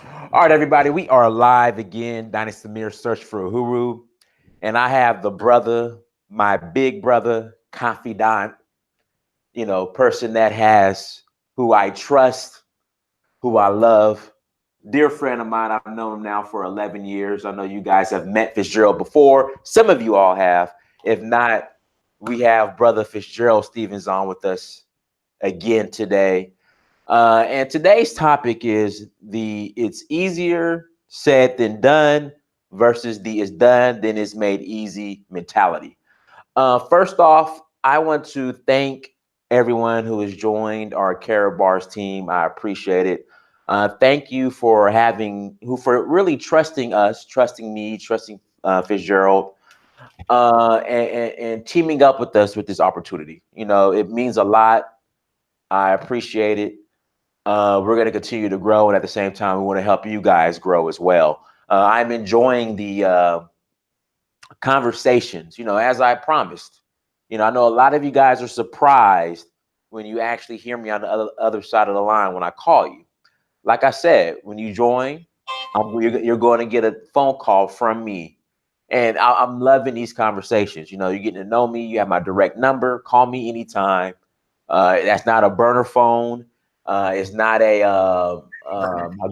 All right, everybody, we are live again. Donnie Samir, Search for Uhuru. And I have the brother, my big brother, confidant, person that has who I trust, who I love. Dear friend of mine, I've known him now for 11 years. I know you guys have met Fitzgerald before. Some of you all have. If not, we have brother Fitzgerald Stephens on with us again today. And today's topic is the it's easier said than done versus the it's done then it's made easy mentality. First off, I want to thank everyone who has joined our Cara Bars team. I appreciate it. Thank you for for really trusting us, trusting me, trusting Fitzgerald, and teaming up with us with this opportunity. It means a lot. I appreciate it. We're going to continue to grow, and at the same time, we want to help you guys grow as well. I'm enjoying the conversations, as I promised. I know a lot of you guys are surprised when you actually hear me on the other side of the line when I call you. Like I said, when you join, you're going to get a phone call from me. And I'm loving these conversations. You're getting to know me. You have my direct number. Call me anytime. That's not a burner phone. It's not a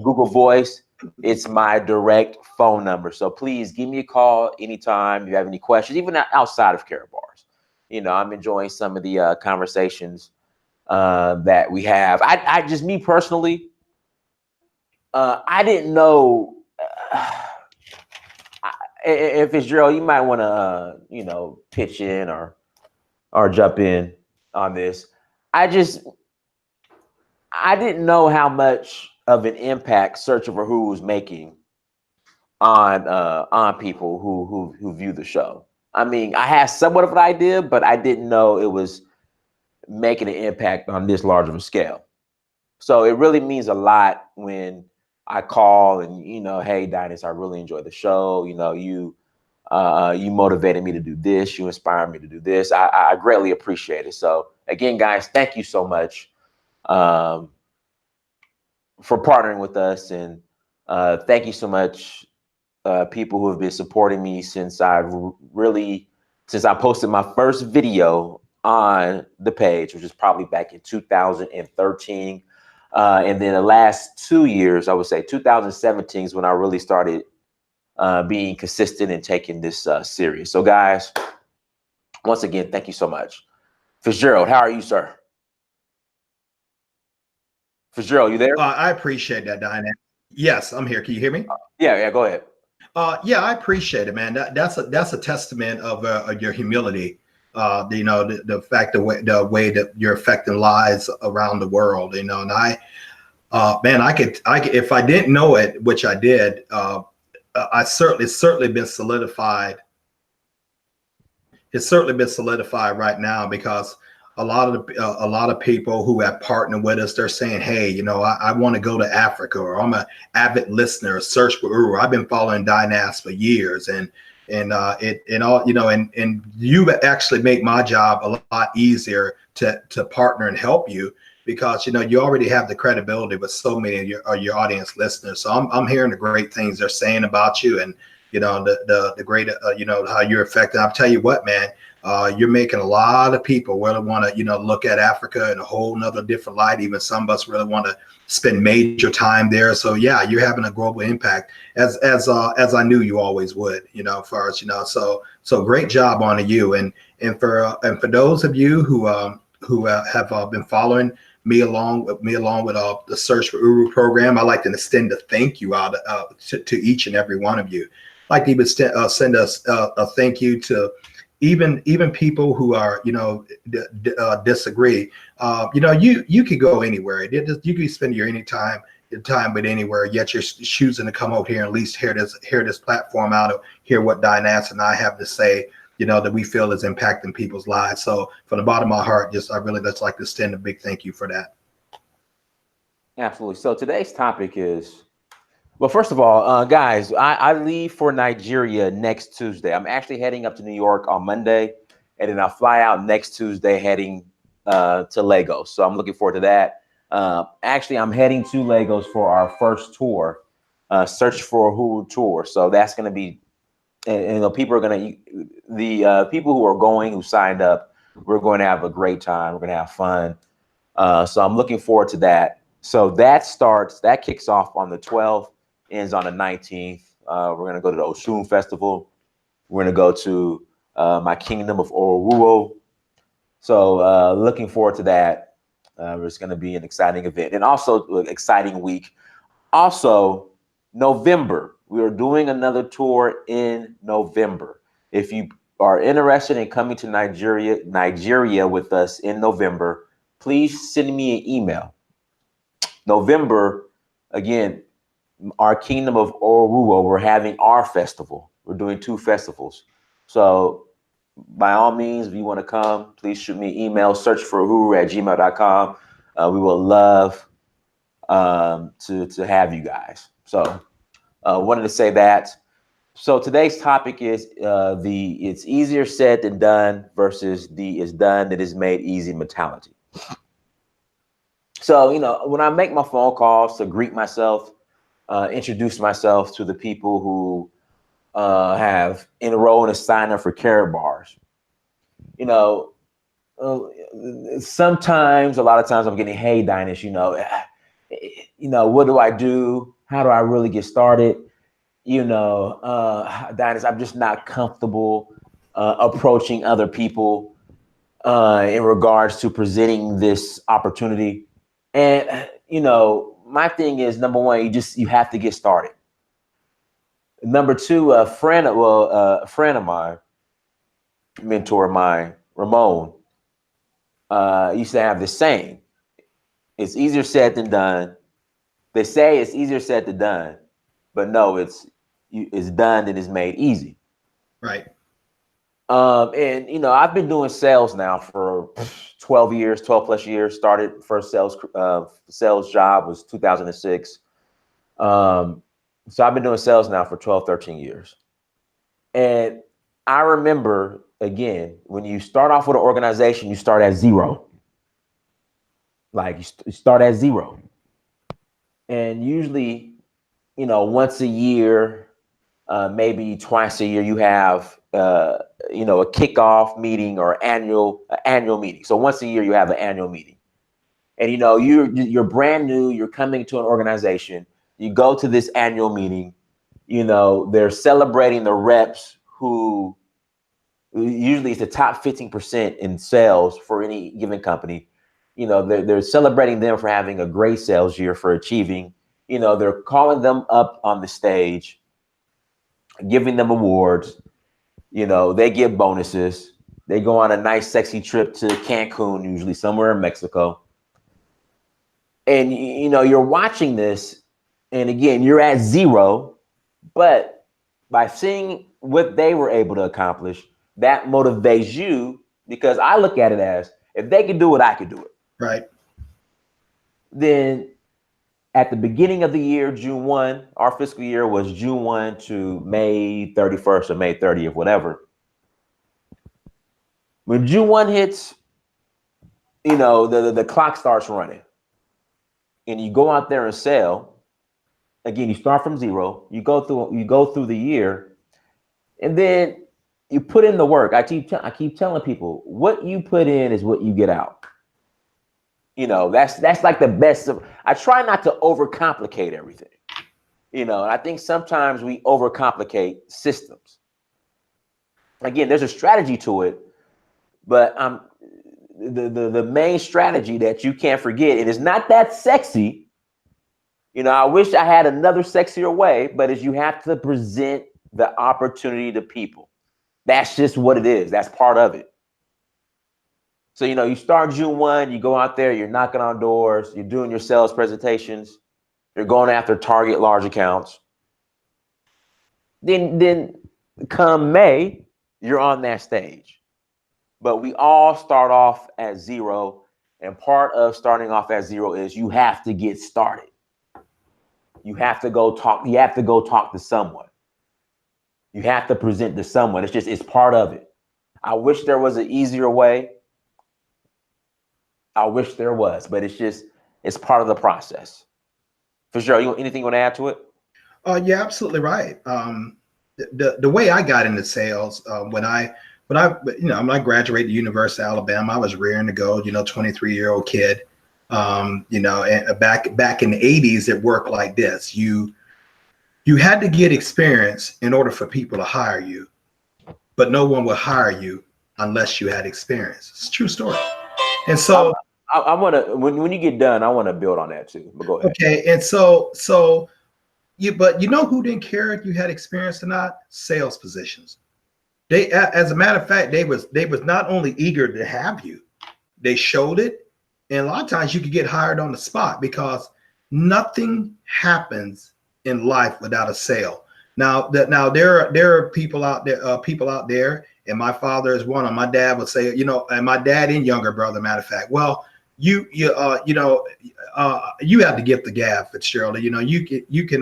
Google Voice. It's my direct phone number. So please give me a call anytime if you have any questions, even outside of Cara Bars. I'm enjoying some of the conversations that we have. I just, me personally, I didn't know. If it's Gerald, you might want to, pitch in or jump in on this. I just I didn't know how much of an impact Search for Who was making on people who view the show. I mean, I had somewhat of an idea, but I didn't know it was making an impact on this large of a scale. So it really means a lot when I call and hey, Dinus, I really enjoy the show. You motivated me to do this. You inspired me to do this. I greatly appreciate it. So again, guys, thank you so much. Um, for partnering with us. And thank you so much, people who have been supporting me since I posted my first video on the page, which was probably back in 2013. And then the last 2 years, I would say 2017 is when I really started being consistent and taking this serious. So guys, once again, thank you so much. Fitzgerald, how are you, sir? Fitzgerald, you there? I appreciate that, Diane. Yes, I'm here. Can you hear me? Yeah, go ahead. Yeah, I appreciate it, man. That's a testament of your humility. The fact the way that you're affecting lives around the world. And man, I could if I didn't know it, which I did. I certainly been solidified. It's certainly been solidified right now because a lot of people who have partnered with us, they're saying, hey, I want to go to Africa, or I'm an avid listener, search for Uru. I've been following Dynas for years, and it and all and you actually make my job a lot easier to partner and help you, because you already have the credibility with so many of your audience listeners. So I'm hearing the great things they're saying about you, and the great how you're affecting. I'll tell you what, man. You're making a lot of people really want to, look at Africa in a whole nother different light. Even some of us really want to spend major time there. So yeah, you're having a global impact, as I knew you always would. As far as so great job on you. And for those of you who have been following me along with the Search for Uru program, I like to extend a thank you out to each and every one of you. I'd like to even send us a thank you to even people who are disagree. You could go anywhere. You could spend your time with anywhere, yet you're choosing to come over here and at least hear this platform out, hear what Dynas and I have to say, that we feel is impacting people's lives. So from the bottom of my heart, I really just like to extend a big thank you for that. Absolutely. So today's topic is, well, first of all, guys, I leave for Nigeria next Tuesday. I'm actually heading up to New York on Monday, and then I'll fly out next Tuesday heading to Lagos. So I'm looking forward to that. Actually, I'm heading to Lagos for our first tour. Search for a Huru tour. So that's going to be, and people are going to, the people who are going, who signed up, we're going to have a great time. We're going to have fun. So I'm looking forward to that. So that kicks off on the 12th, ends on the 19th. We're going to go to the Oshun Festival. We're going to go to my Kingdom of Oruo. So looking forward to that. It's going to be an exciting event and also an exciting week. Also, November, we are doing another tour in November. If you are interested in coming to Nigeria with us in November, please send me an email. November, again, our Kingdom of Oruo, we're having our festival. We're doing 2 festivals. So by all means, if you want to come, please shoot me an email, search for huru@gmail.com. We will love to have you guys. So wanted to say that. So today's topic is it's easier said than done versus the it's done that is made easy mentality. So, when I make my phone calls to greet myself, introduce myself to the people who have enrolled and signed up for Carrot Bars, uh, sometimes, a lot of times I'm getting, hey, Dynas, what do I do? How do I really get started? Dynas, I'm just not comfortable approaching other people in regards to presenting this opportunity. And, my thing is, number one, you have to get started. Number two, a friend of mine, mentor of mine, Ramon, used to have this saying, it's easier said than done. They say it's easier said than done, but no, it's done and it's made easy. Right. And I've been doing sales now for 12 plus years. Started first sales job was 2006. So I've been doing sales now for 12, 13 years. And I remember, again, when you start off with an organization, you start at zero. Like you start at zero. And usually, once a year, maybe twice a year, you have a kickoff meeting or annual meeting. So once a year, you have an annual meeting, and you're brand new. You're coming to an organization. You go to this annual meeting. They're celebrating the reps who usually it's the top 15% in sales for any given company. They're celebrating them for having a great sales year, for achieving. They're calling them up on the stage, giving them awards. They get bonuses. They go on a nice, sexy trip to Cancun, usually somewhere in Mexico. And, you're watching this. And again, you're at zero. But by seeing what they were able to accomplish, that motivates you, because I look at it as, if they could do it, I could do it. Right. Then at the beginning of the year, June 1, our fiscal year was June 1 to May 31st or May 30th, whatever. When June 1 hits, the clock starts running. And you go out there and sell. Again, you start from zero. You go through the year, and then you put in the work. I keep telling people, what you put in is what you get out. That's like the best of. I try not to overcomplicate everything. And I think sometimes we overcomplicate systems. Again, there's a strategy to it, but the main strategy that you can't forget, it is not that sexy. I wish I had another sexier way, but is you have to present the opportunity to people. That's just what it is. That's part of it. So, you start June 1, you go out there, you're knocking on doors, you're doing your sales presentations, you're going after target large accounts. Then come May, you're on that stage. But we all start off at zero. And part of starting off at zero is you have to get started. You have to go talk to someone. You have to present to someone. It's part of it. I wish there was an easier way. I wish there was, but it's part of the process. Fitzgerald, anything you want to add to it? You're absolutely right. The way I got into sales, when I graduated University of Alabama, I was rearing to go, 23-year-old kid. And back in the 80s, it worked like this. You had to get experience in order for people to hire you, but no one would hire you unless you had experience. It's a true story. And I, so, I want to when you get done, I want to build on that too. But go ahead. okay, and so but you know who didn't care if you had experience or not? Sales positions. As a matter of fact, they was not only eager to have you, they showed it, and a lot of times you could get hired on the spot because nothing happens in life without a sale. Now there are people out there, and my father is one of them. My dad would say, and my dad and younger brother, matter of fact, well, you have the gift of gab, Fitzgerald. You can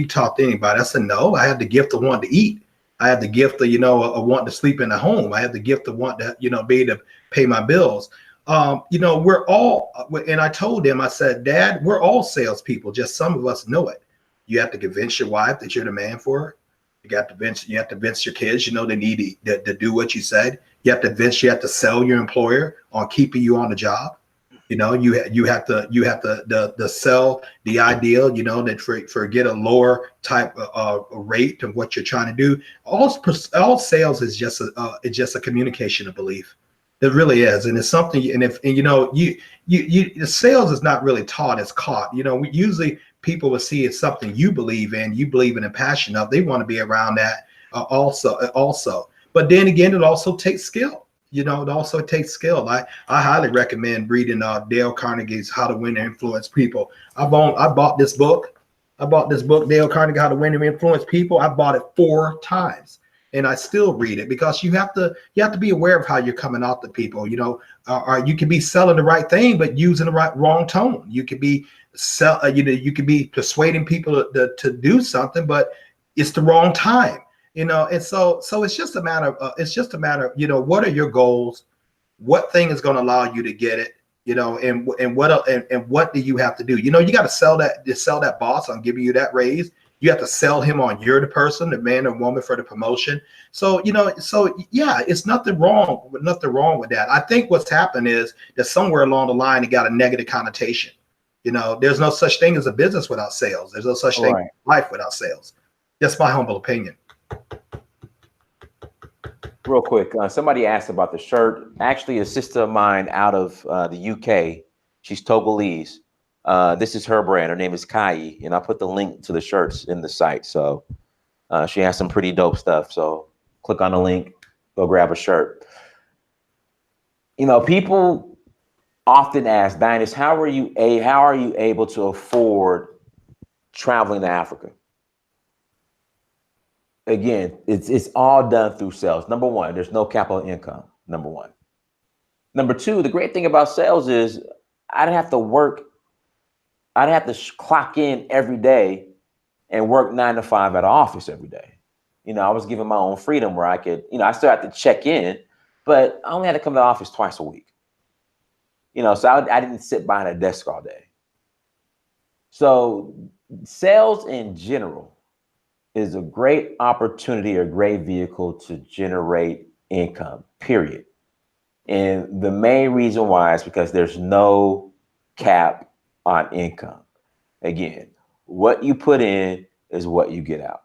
talk to anybody. I said, no, I have the gift of wanting to eat. I have the gift of, of wanting to sleep in the home. I have the gift of wanting to, be able to pay my bills. We're all, and I told him, I said, Dad, we're all salespeople. Just some of us know it. You have to convince your wife that you're the man for her. You have to convince your kids, they need to do what you said. You have to sell your employer on keeping you on the job. You have to sell the ideal, that for get a lower type rate of what you're trying to do. All sales is just a communication of belief. It really is, and it's something. And the sales is not really taught; it's caught. Usually people will see it's something you believe in and passion of. They want to be around that also. But then again, it also takes skill. It also takes skill. I highly recommend reading Dale Carnegie's How to Win and Influence People. I bought this book. Dale Carnegie, How to Win and Influence People. I bought it 4 times, and I still read it because you have to be aware of how you're coming out to people. Or you can be selling the right thing, but using the wrong tone. You could be you could be persuading people to do something, but it's the wrong time. And so it's just a matter of, what are your goals? What thing is going to allow you to get it? And what do you have to do? You got to sell that boss on giving you that raise. You have to sell him on you're the person, the man or woman for the promotion. So, yeah, it's nothing wrong with that. I think what's happened is that somewhere along the line, it got a negative connotation. There's no such thing as a business without sales. There's no such thing as life without sales. That's my humble opinion. Real quick, somebody asked about the shirt. Actually, a sister of mine out of the UK, she's Togolese. This is her brand. Her name is Kai, and I put the link to the shirts in the site. So she has some pretty dope stuff. So click on the link, go grab a shirt. People often ask, Dinas, how are you able to afford traveling to Africa? Again, it's all done through sales. Number one, there's no capital income. Number one. Number two, the great thing about sales is I didn't have to work. I didn't have to clock in every day and work 9 to 5 at an office every day. I was given my own freedom where I could, I still had to check in, but I only had to come to the office twice a week. So I didn't sit behind a desk all day. So sales in general is a great opportunity, a great vehicle to generate income, period. And the main reason why is because there's no cap on income. Again, what you put in is what you get out.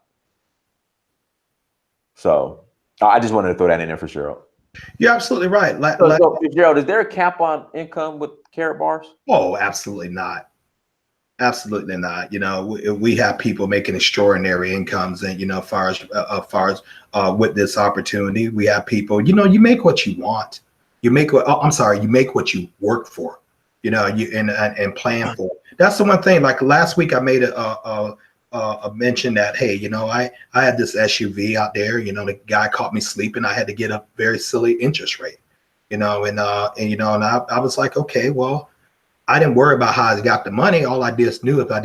So I just wanted to throw that in there for Cheryl. You're absolutely right. So Gerald, is there a cap on income with Carrot Bars? Oh, absolutely not. Absolutely not. We have people making extraordinary incomes, and as far as with this opportunity, we have people. You make what you want. You make what you work for. And plan for. That's the one thing. Like last week, I made a mention that I had this SUV out there. The guy caught me sleeping. I had to get a very silly interest rate. And I was like, okay, well. I didn't worry about how I got the money. All I just knew is I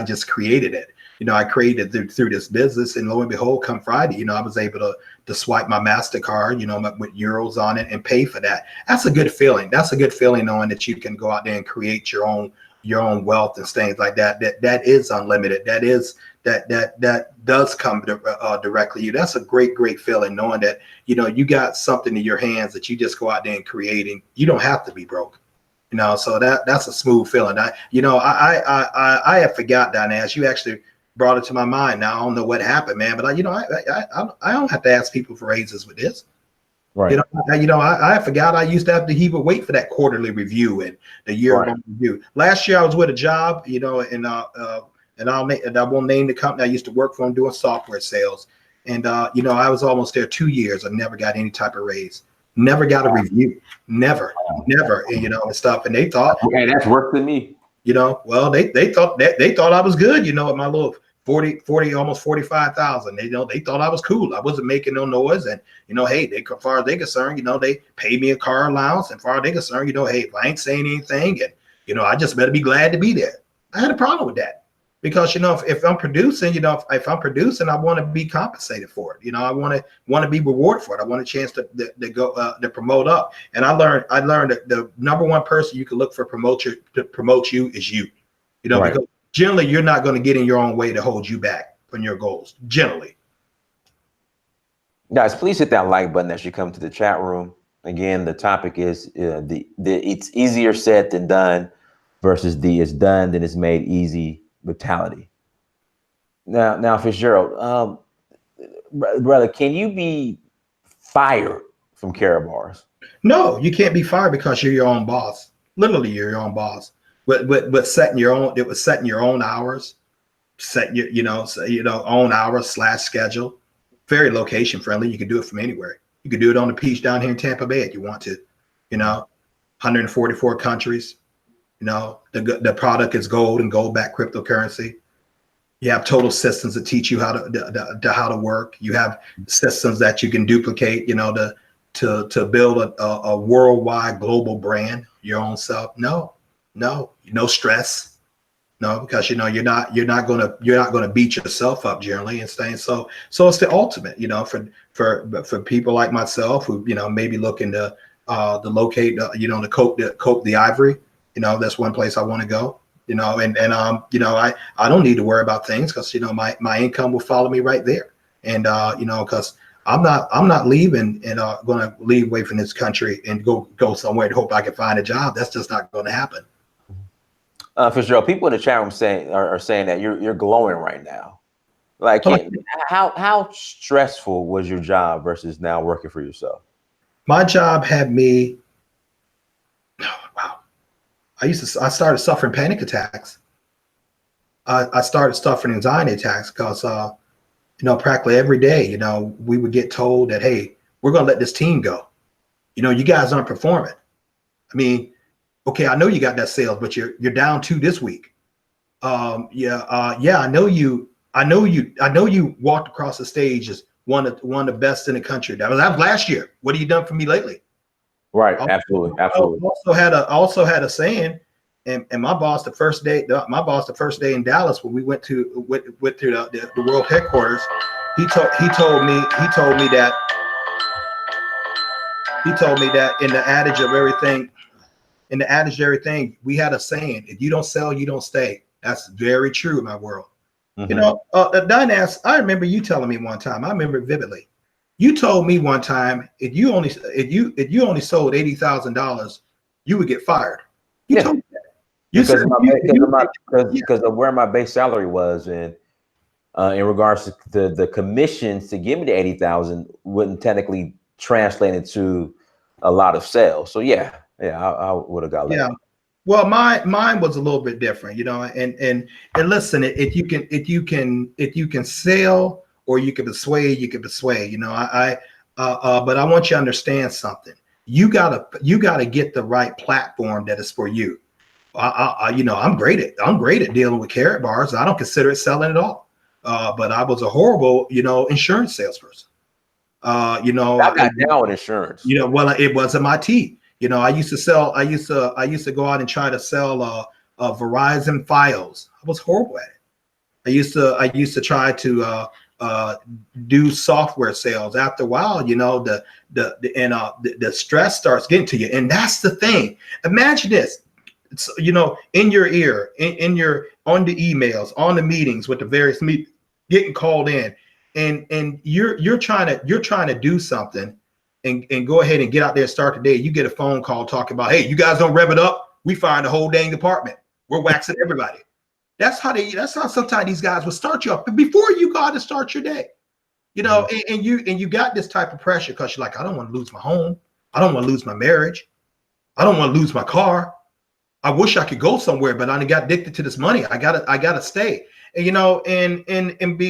just created it. I created it through this business, and lo and behold, come Friday, I was able to swipe my MasterCard, with euros on it and pay for that. That's a good feeling. That's a good feeling knowing that you can go out there and create your own your own wealth and things like that. That is unlimited. That does come directly to you. That's a great feeling, knowing that you got something in your hands that you just go out there and create, and you don't have to be broke. So that's a smooth feeling. I have forgot that, as you actually brought it to my mind. Now I don't know what happened, man, but I don't have to ask people for raises with this. Right. I forgot I used to have to even wait for that quarterly review and the year-long review. Last year I was with a job, and I won't name the company I used to work for. I'm doing software sales, and I was almost there 2 years. I never got any type of raise. Never got a review. Never, and stuff. And they thought, hey, that's worse than me. Well, they thought I was good, at my little 40, almost 45,000. They thought I was cool. I wasn't making no noise. And, hey, as far as they're concerned, they paid me a car allowance. And as far as they're concerned, hey, if I ain't saying anything, and, I just better be glad to be there. I had a problem with that. Because if I'm producing, if I'm producing, I want to be compensated for it. I want to be rewarded for it. I want a chance to go to promote up. And I learned that the number one person you can look for to promote you is you. Right. Because generally you're not going to get in your own way to hold you back from your goals. Generally. Guys, please hit that like button as you come to the chat room. Again, the topic is the it's easier said than done versus the it's done then it's made easy mentality. Now, Fitzgerald, brother, can you be fired from Karatbars? No, you can't be fired because you're your own boss. Literally, you're your own boss. But setting your own, it was setting your own hours, set your own hours / schedule. Very location friendly. You can do it from anywhere. You can do it on the beach down here in Tampa Bay if you want to. 144 countries. The product is gold and gold-backed cryptocurrency. You have total systems that teach you how to work. You have systems that you can duplicate, to build a worldwide global brand, your own self. No stress. No, because you're not gonna beat yourself up generally and staying so it's the ultimate, for people like myself who maybe looking to locate to cope the ivory. That's one place I want to go. I don't need to worry about things because my income will follow me right there. And because I'm not leaving and going to leave away from this country and go somewhere to hope I can find a job. That's just not going to happen. Fitzgerald, people in the chat room are saying that you're glowing right now. Like, how stressful was your job versus now working for yourself? My job had me. Wow. I started suffering panic attacks. I started suffering anxiety attacks because, practically every day, we would get told that, hey, we're going to let this team go. You guys aren't performing. I mean, okay, I know you got that sales, but you're down 2 this week. I know you walked across the stage as one of the best in the country. That was last year. What have you done for me lately? Right, absolutely. I also had a saying, and my boss the first day in Dallas when we went to the world headquarters, he told me that in the adage of everything, we had a saying: if you don't sell, you don't stay. That's very true in my world. Dynas, I remember you telling me one time. I remember vividly. You told me one time if you only sold $80,000, you would get fired. You told me that. Because of where my base salary was, and in regards to the commissions to give me the 80,000 wouldn't technically translate into a lot of sales. So I would have got let go. Well, mine was a little bit different, and listen, if you can sell or you can persuade, but I want you to understand something. You gotta get the right platform that is for you. I'm great at dealing with Karatbars. I don't consider it selling at all. But I was a horrible, insurance salesperson. I got down with insurance. Well, it wasn't my tea. I used to go out and try to sell Verizon Fios. I was horrible at it. I used to try to do software sales. After a while, the stress starts getting to you, and that's the thing. Imagine this. you know, in your ear, in your, on the emails, on the meetings with the various getting called in, and you're trying to do something and go ahead and get out there and start the day. You get a phone call talking about, hey, you guys don't rev it up, we find the whole dang department. We're waxing everybody. That's how sometimes these guys will start you up before you got to start your day. You know, and you got this type of pressure because you're like, I don't want to lose my home. I don't want to lose my marriage. I don't want to lose my car. I wish I could go somewhere, but I got addicted to this money. I gotta stay. And, you know,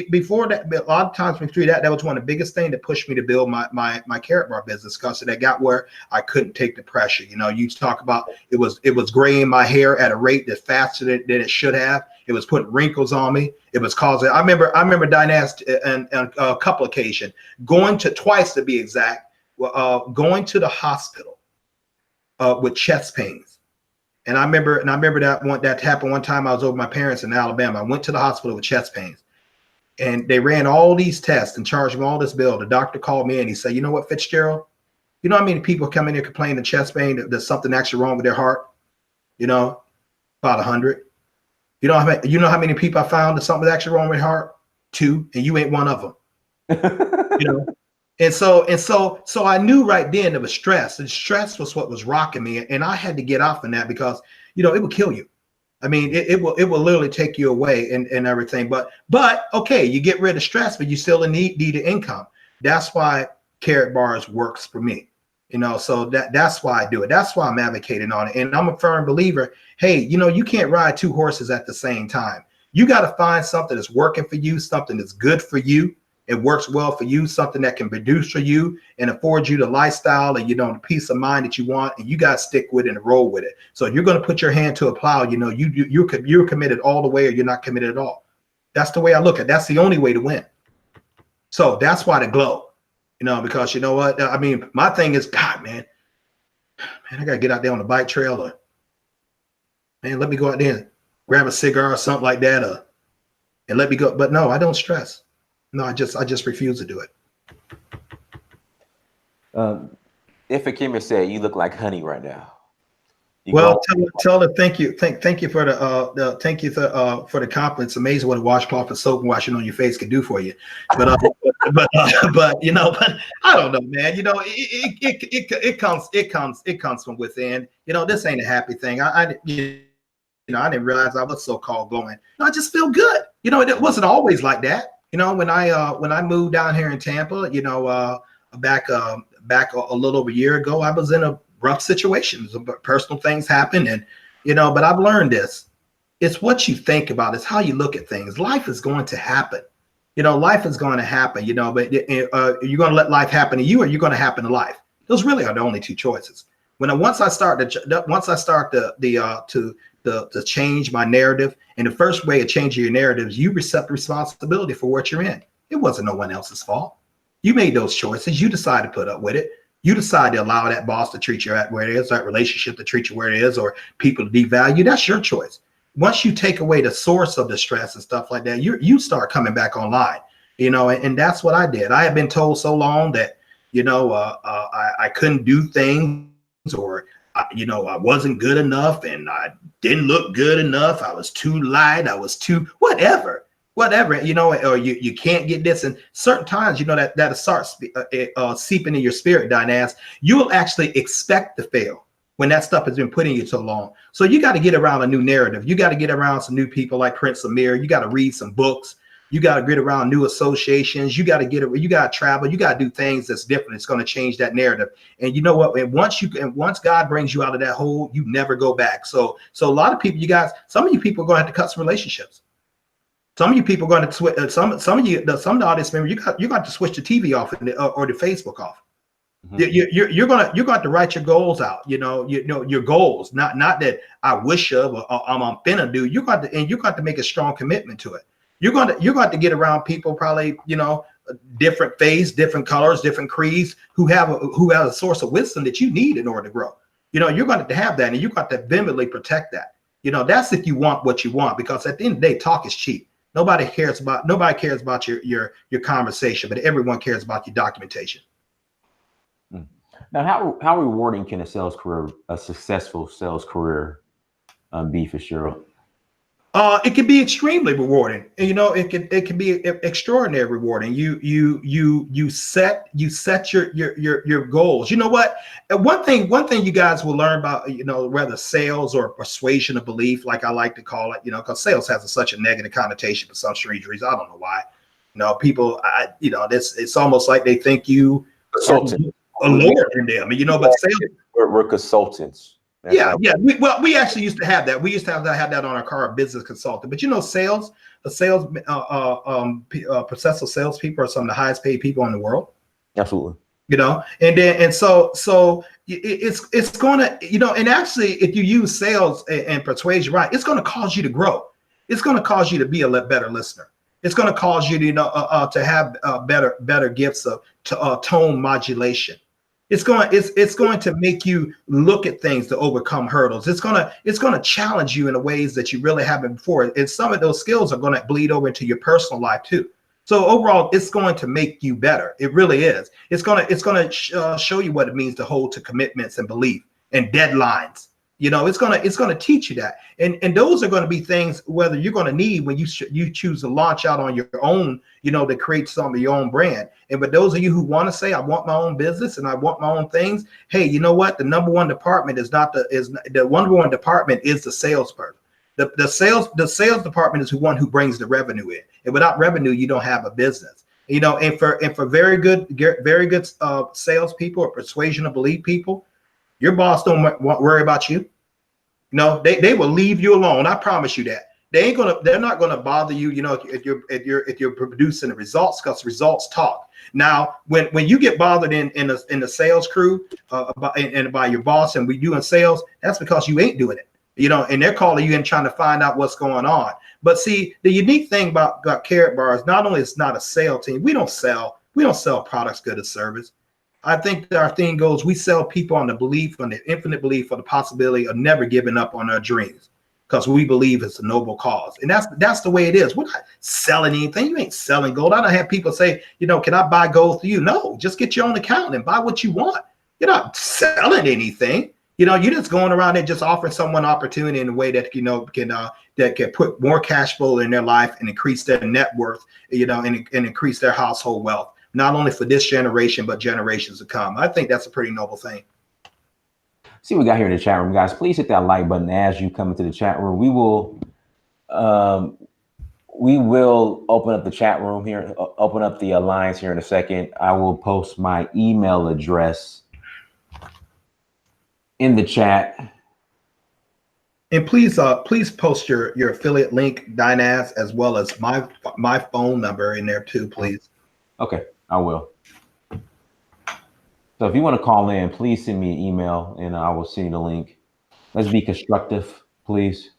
before that, a lot of times before that was one of the biggest things that pushed me to build my carrot bar business, because that got where I couldn't take the pressure. You know, you talk about it was graying my hair at a rate that faster than it should have. It was putting wrinkles on me. It was causing. I remember Dynast on a couple occasions going to, twice to be exact, going to the hospital with chest pains. And I remember that happened one time. I was over my parents in Alabama. I went to the hospital with chest pains, and they ran all these tests and charged me all this bill. The doctor called me and he said, you know what, Fitzgerald, you know how many people come in here complaining of chest pain, that there's something actually wrong with their heart? You know, about 100. You know how many people I found that something was actually wrong with their heart? 2, and you ain't one of them. You know. And so I knew right then it was stress, and stress was what was rocking me, and I had to get off of that because, you know, it will kill you. I mean, it will literally take you away and everything. But okay, you get rid of stress, but you still need an income. That's why Carrot Bars works for me. You know, so that's why I do it. That's why I'm advocating on it. And I'm a firm believer. Hey, you know, you can't ride 2 horses at the same time. You got to find something that's working for you, something that's good for you. It works well for you, something that can produce for you and afford you the lifestyle and, you know, the peace of mind that you want, and you got to stick with it and roll with it. So if you're going to put your hand to a plow, you know, you're committed all the way, or you're not committed at all. That's the way I look at it. That's the only way to win. So that's why the glow, you know, because you know what? I mean, my thing is, God, man, I got to get out there on the bike trail, or, man, let me go out there and grab a cigar or something like that, and let me go. But no, I don't stress. No, I just refuse to do it. If Akima said, you look like honey right now. Well, tell her thank you. Thank you for the compliment. It's amazing what a washcloth of soap and washing on your face can do for you. But you know, but I don't know, man. You know, it comes from within. You know, this ain't a happy thing. I didn't realize I was so-called glowing. No, I just feel good. You know, it wasn't always like that. You know, when I moved down here in Tampa, you know, back a little over a year ago, I was in a rough situation. Personal things happen, and you know, but I've learned this. It's what you think about. It's how you look at things. Life is going to happen. You know, life is going to happen. You know, but you're going to let life happen to you, or you're going to happen to life. Those really are the only 2 choices. Once I start to change my narrative, and the first way of changing your narrative is you accept responsibility for what you're in. It wasn't no one else's fault. You made those choices. You decided to put up with it. You decide to allow that boss to treat you at where it is, that relationship to treat you where it is, or people to devalue. That's your choice. Once you take away the source of the stress and stuff like that, you start coming back online. You know, and that's what I did. I had been told so long that, you know, I couldn't do things, or you know, I wasn't good enough, and I didn't look good enough. I was too light. I was too whatever, you know, or you can't get this. And certain times, you know, that starts seeping in your spirit, Dynast. You will actually expect to fail when that stuff has been putting you so long. So you got to get around a new narrative. You got to get around some new people like Prince Amir. You got to read some books. You got to get around new associations. You got to travel. You got to do things that's different. It's going to change that narrative. And you know what? And once God brings you out of that hole, you never go back. So a lot of people, some of you people are going to have to cut some relationships. Some of you people are going to switch. Some of the audience members, you got to switch the TV off or the Facebook off. Mm-hmm. You're going to have to write your goals out. You know your goals. Not that I wish of or I'm finna do. You got to make a strong commitment to it. You're going to get around people, probably, you know, different faiths, different colors, different creeds, who have a source of wisdom that you need in order to grow. You know, you're going to have that, and you've got to vehemently protect that. You know, that's if you want what you want, because at the end of the day, talk is cheap. Nobody cares about your conversation, but everyone cares about your documentation. Now, how rewarding can a successful sales career be, Fitzgerald? It can be extremely rewarding. It can be extraordinary rewarding. You set your goals. You know what? One thing you guys will learn about, whether sales or persuasion of belief, like I like to call it, because sales has such a negative connotation for some strange reason. I don't know why. People, it's almost like they think you are lower than them. But sales, we're consultants. Yeah. We actually used to have that. We used to have that on our car, business consultant. But processor salespeople are some of the highest paid people in the world. Absolutely. So it's going to, and actually, if you use sales and persuasion right, it's going to cause you to grow. It's going to cause you to be a better listener. It's going to cause you to have better gifts of tone modulation. It's going to make you look at things to overcome hurdles. It's going to challenge you in the ways that you really haven't before. And some of those skills are going to bleed over into your personal life too. So overall, it's going to make you better. It really is. It's going to show you what it means to hold to commitments and belief and deadlines. It's going to teach you that. And those are going to be things whether you're going to need when you choose to launch out on your own, to create some of your own brand. And but those of you who want to say, I want my own business and I want my own things. Hey, you know what? The number one department is the number one department is the salesperson. The sales department is the one who brings the revenue in. And without revenue, you don't have a business. And for very good salespeople or persuasion of belief people, your boss don't worry about you. They will leave you alone. I promise you that. They're not gonna bother you. If you're producing the results, because results talk. Now, when you get bothered in the sales crew by your boss and we doing sales, that's because you ain't doing it. And they're calling you and trying to find out what's going on. But see, the unique thing about Carrot Bar is not only it's not a sale team. We don't sell products, good, or service. I think that our thing goes, we sell people on the infinite belief, or the possibility of never giving up on our dreams, because we believe it's a noble cause. And that's the way it is. We're not selling anything. You ain't selling gold. I don't have people say, can I buy gold for you? No, just get your own account and buy what you want. You're not selling anything. You're just going around and just offering someone opportunity in a way that, that can put more cash flow in their life and increase their net worth, and increase their household wealth. Not only for this generation, but generations to come. I think that's a pretty noble thing. See what we got here in the chat room, guys. Please hit that like button as you come into the chat room. We will open up the chat room here, open up the alliance here in a second. I will post my email address in the chat. And please post your affiliate link, Dynaz, as well as my phone number in there too, please. Okay, I will. So if you want to call in, please send me an email and I will send you the link. Let's be constructive, please.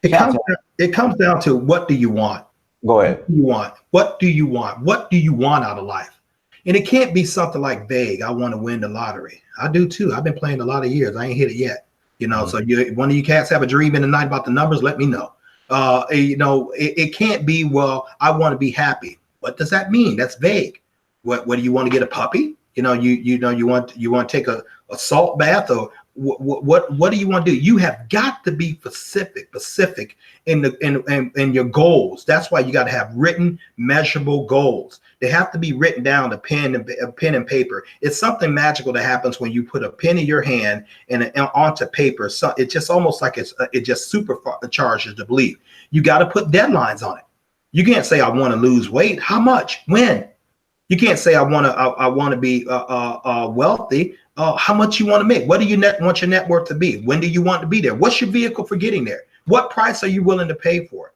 It comes down to, what do you want? Go ahead. What do you want? What do you want? What do you want out of life? And it can't be something like vague. I want to win the lottery. I do too. I've been playing a lot of years. I ain't hit it yet. So one of you cats have a dream in the night about the numbers, let me know. It can't be, well, I want to be happy. What does that mean? That's vague. What do you want to get, a puppy? You want to take a salt bath, or what do you want to do? You have got to be specific in your goals. That's why you got to have written, measurable goals. They have to be written down to pen and paper. It's something magical that happens when you put a pen in your hand and onto paper. So it's just almost like it just supercharges the belief. You got to put deadlines on it. You can't say, I want to lose weight. How much? When? You can't say, I want to be wealthy. How much you want to make? What do you want your net worth to be? When do you want to be there? What's your vehicle for getting there? What price are you willing to pay for it?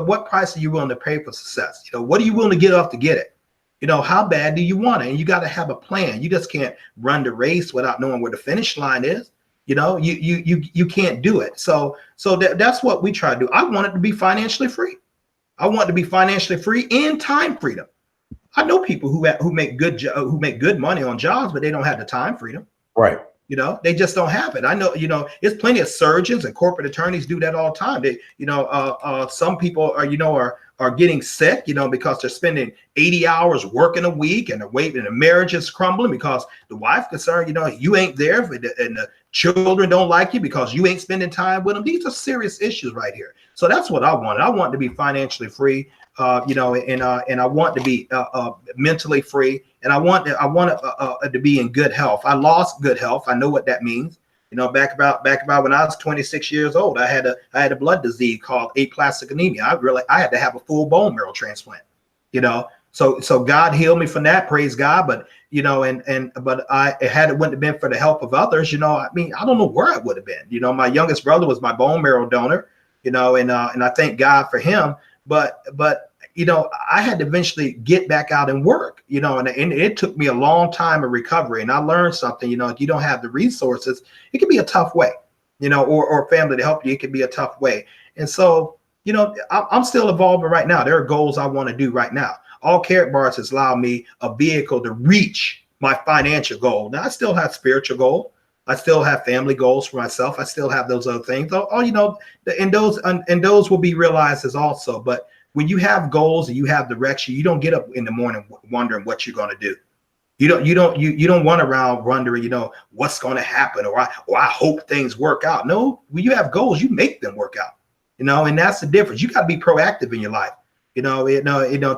What price are you willing to pay for success? What are you willing to get off to get it? How bad do you want it? And you got to have a plan. You just can't run the race without knowing where the finish line is. You can't do it. So that's what we try to do. I want it to be financially free. I want to be financially free and time freedom. I know people who make good money on jobs, but they don't have the time freedom. Right. They just don't have it. I know, there's plenty of surgeons and corporate attorneys do that all the time. They, some people are are getting sick, because they're spending 80 hours working a week, and they're waiting, and the marriage is crumbling because the wife concerned, you ain't there, and the children don't like you because you ain't spending time with them. These are serious issues right here. So that's what I wanted. I want to be financially free, and I want to be mentally free, and I want to be in good health. I lost good health. I know what that means. Back about when I was 26 years old, I had a blood disease called aplastic anemia. I had to have a full bone marrow transplant. So God healed me from that. Praise God. But but had it wouldn't have been for the help of others, I don't know where I would have been. My youngest brother was my bone marrow donor, and I thank God for him. But I had to eventually get back out and work, and it took me a long time of recovery. And I learned something, if you don't have the resources, it can be a tough way, or family to help you. It can be a tough way. And so, I'm still evolving right now. There are goals I want to do right now. All Carrot Bars has allowed me a vehicle to reach my financial goal. Now I still have spiritual goals. I still have family goals for myself. I still have those other things. And those will be realized as also. But when you have goals and you have direction, you don't get up in the morning wondering what you're going to do. You don't run around wondering, what's going to happen, or I hope things work out. No, when you have goals, you make them work out. And that's the difference. You got to be proactive in your life.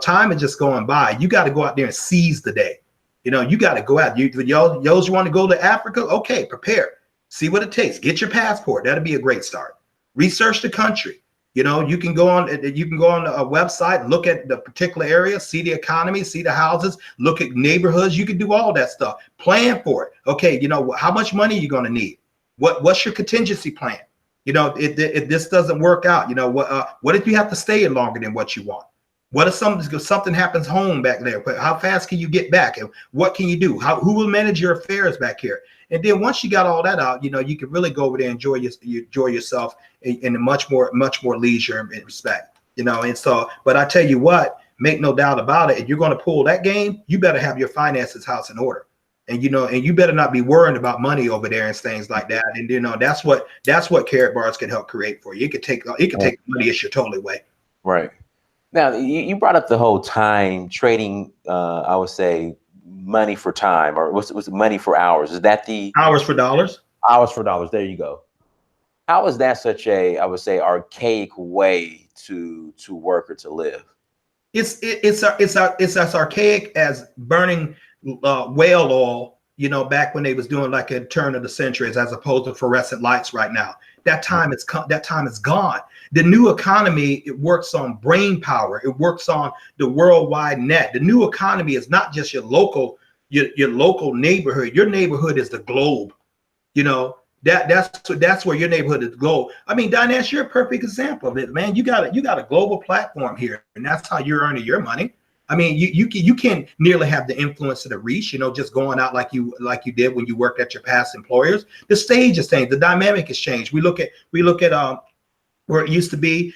Time is just going by. You got to go out there and seize the day. You got to go out. Those who want to go to Africa, okay, prepare. See what it takes. Get your passport. That'll be a great start. Research the country. You can go on a website, look at the particular area, see the economy, see the houses, look at neighborhoods. You can do all that stuff. Plan for it. Okay, how much money are you going to need? What's your contingency plan? If this doesn't work out, what if you have to stay longer than what you want? What if something happens home back there? How fast can you get back? And what can you do? Who will manage your affairs back here? And then once you got all that out, you can really go over there and enjoy yourself in a much more leisure and respect. And so, but I tell you what, make no doubt about it. If you're going to pull that game, you better have your finances house in order. And you better not be worrying about money over there and things like that. And that's what Carrot Bars can help create for you. It could take the money issue totally away. Right. Now you brought up the whole time trading. I would say money for time, or what's money for hours? Is that the hours for dollars? Hours for dollars. There you go. How is that such a, I would say, archaic way to work or to live? It's as archaic as burning whale oil, back when they was doing like a turn of the centuries, as opposed to fluorescent lights right now. That time is gone. The new economy, it works on brain power. It works on the worldwide net. The new economy is not just your local neighborhood. Your neighborhood is the globe. That's where your neighborhood is the globe. I mean, Dinesh, you're a perfect example of it, man. You got a global platform here, and that's how you're earning your money. I mean, you can't nearly have the influence of the reach, just going out like you did when you worked at your past employers. The stage has changed. The dynamic has changed. We look at where it used to be,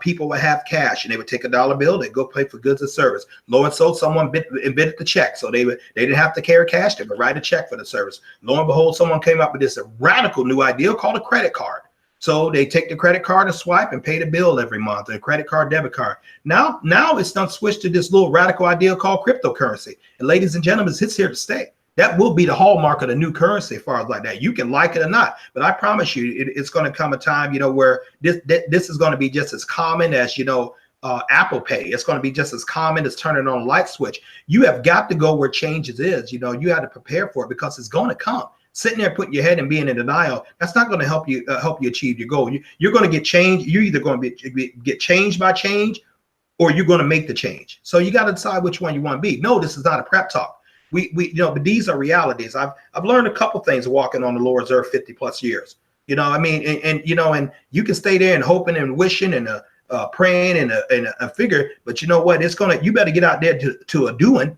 people would have cash and they would take a dollar bill, they'd go pay for goods and service. Lo and so, someone invented the check. So they didn't have to carry cash, they would write a check for the service. Lo and behold, someone came up with this radical new idea called a credit card. So they take the credit card and swipe and pay the bill every month, a credit card, debit card. Now it's done switched to this little radical idea called cryptocurrency. And ladies and gentlemen, it's here to stay. That will be the hallmark of the new currency as far as like that. You can like it or not, but I promise you, it's going to come a time, where this is going to be just as common as, Apple Pay. It's going to be just as common as turning on a light switch. You have got to go where changes is. You have to prepare for it because it's going to come. Sitting there putting your head and being in denial, that's not going to help you achieve your goal. You're going to get changed. You're either going to get changed by change, or you're going to make the change. So you got to decide which one you want to be. No, this is not a prep talk. But these are realities. I've learned a couple things walking on the Lord's earth 50 plus years. And you can stay there and hoping and wishing and praying and a figure, but you know what? You better get out there to a doing.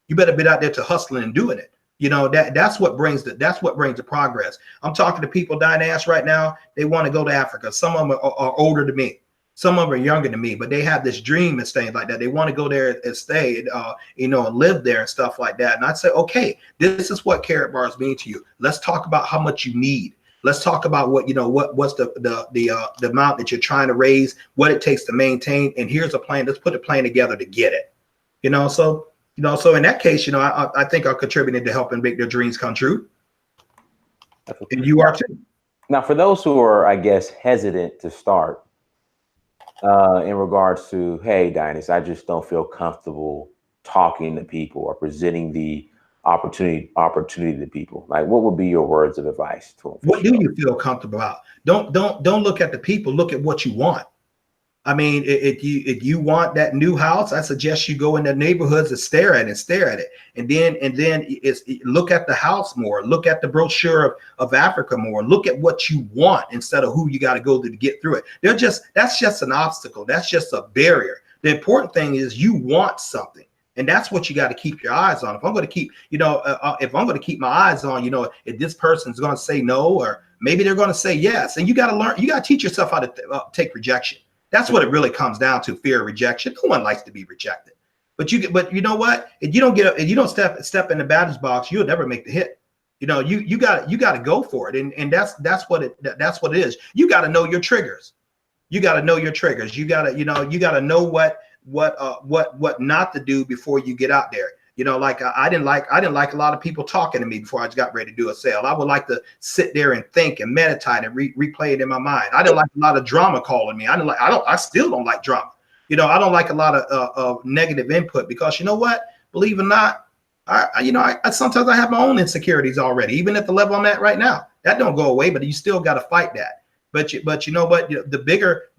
You better be out there to hustling and doing it. That's what brings the progress. I'm talking to people, Dinesh, right now. They want to go to Africa. Some of them are older than me. Some of them are younger than me, but they have this dream and things like that. They want to go there and stay, and live there and stuff like that. And I'd say, okay, this is what Carrot Bars mean to you. Let's talk about how much you need. Let's talk about what, what's the amount that you're trying to raise, what it takes to maintain. And here's a plan. Let's put a plan together to get it. So in that case, I think I'm contributing to helping make their dreams come true. And you are too. Now, for those who are, I guess, hesitant to start in regards to, hey, Dynas, I just don't feel comfortable talking to people or presenting the opportunity to people. Like, what would be your words of advice to them? What do you feel comfortable about? Don't look at the people. Look at what you want. I mean, if you want that new house, I suggest you go in the neighborhoods and stare at it, and then look at the house more. Look at the brochure of Africa more. Look at what you want instead of who you got to go to get through it. That's just an obstacle. That's just a barrier. The important thing is you want something, and that's what you got to keep your eyes on. If I'm going to keep, if I'm going to keep my eyes on, if this person's going to say no, or maybe they're going to say yes, and you got to learn. You got to teach yourself how to take rejection. That's what it really comes down to, fear of rejection. No one likes to be rejected. But you know what? If you don't step in the batter's box, you'll never make the hit. You got to go for it. And that's what it is. You got to know your triggers. You got to know your triggers. You got to know what not to do before you get out there. Like I didn't like a lot of people talking to me before I got ready to do a sale. I would like to sit there and think and meditate and replay it in my mind. I didn't like a lot of drama calling me. I still don't like drama. I don't like a lot of negative input, because you know what? Believe it or not, I sometimes I have my own insecurities already, even at the level I'm at right now. That don't go away, but you still got to fight that. But you know what? The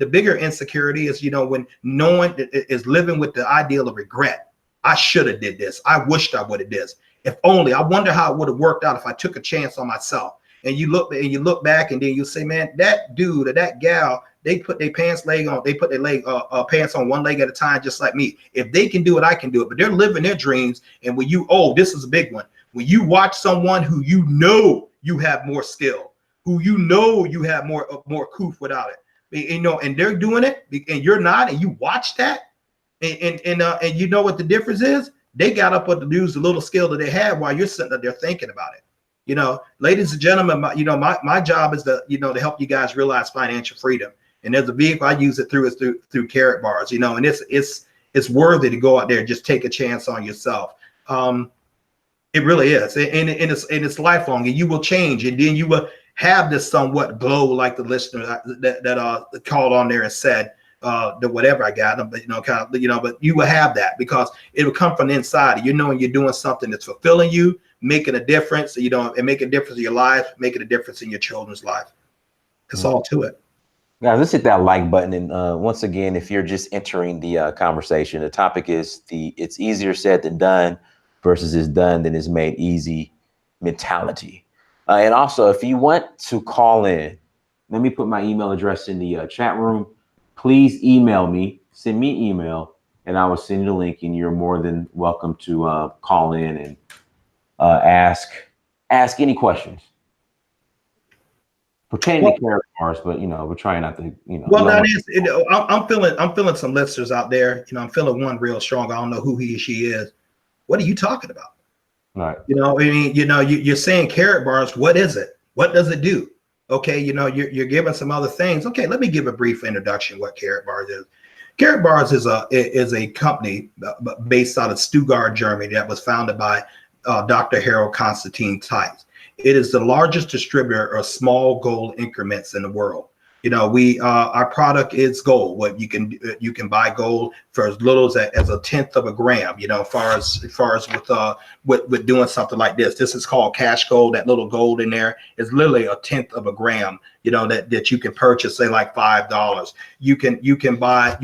bigger insecurity is, when no one is living with the ideal of regret. I should have did this. I wished I would have did this. If only. I wonder how it would have worked out if I took a chance on myself. And you look back, and then you say, man, that dude or that gal, they put their pants on one leg at a time, just like me. If they can do it, I can do it. But they're living their dreams. And this is a big one. When you watch someone who you have more skill, who you have more coof without it, and they're doing it, and you're not, and you watch that. And you know what the difference is? They got up with to use the little skill that they had while you're sitting there thinking about it. Ladies and gentlemen, my job is to help you guys realize financial freedom. And there's a vehicle I use it through Carrot Bars. And it's worthy to go out there and just take a chance on yourself. It really is, and it's lifelong, and you will change, and then you will have this somewhat glow, like the listener that called on there and said. The whatever I got, but but you will have that, because it will come from the inside. Knowing you're doing something that's fulfilling you, making a difference, and making a difference in your life, making a difference in your children's life. It's all to it. Guys, let's hit that like button. And once again, if you're just entering the conversation, the topic is it's easier said than done versus it's done than it's made easy mentality. And also, if you want to call in, let me put my email address in the chat room. Please email me, send me an email, and I will send you the link, and you're more than welcome to call in and ask any questions pertaining to Carrot Bars, but we're trying not to, Well, that is, I'm feeling some listeners out there. I'm feeling one real strong. I don't know who he or she is. What are you talking about? Right. You're saying Carrot Bars. What is it? What does it do? Okay, you're giving some other things. Okay, let me give a brief introduction what Carrot Bars is. Carrot Bars is a company based out of Stuttgart, Germany, that was founded by Dr. Harold Constantine Tice. It is the largest distributor of small gold increments in the world. Our product is gold. What you can buy gold for as little as a tenth of a gram. As far as with doing something like this. This is called cash gold. That little gold in there is literally a tenth of a gram. That you can purchase, say like $5. You can buy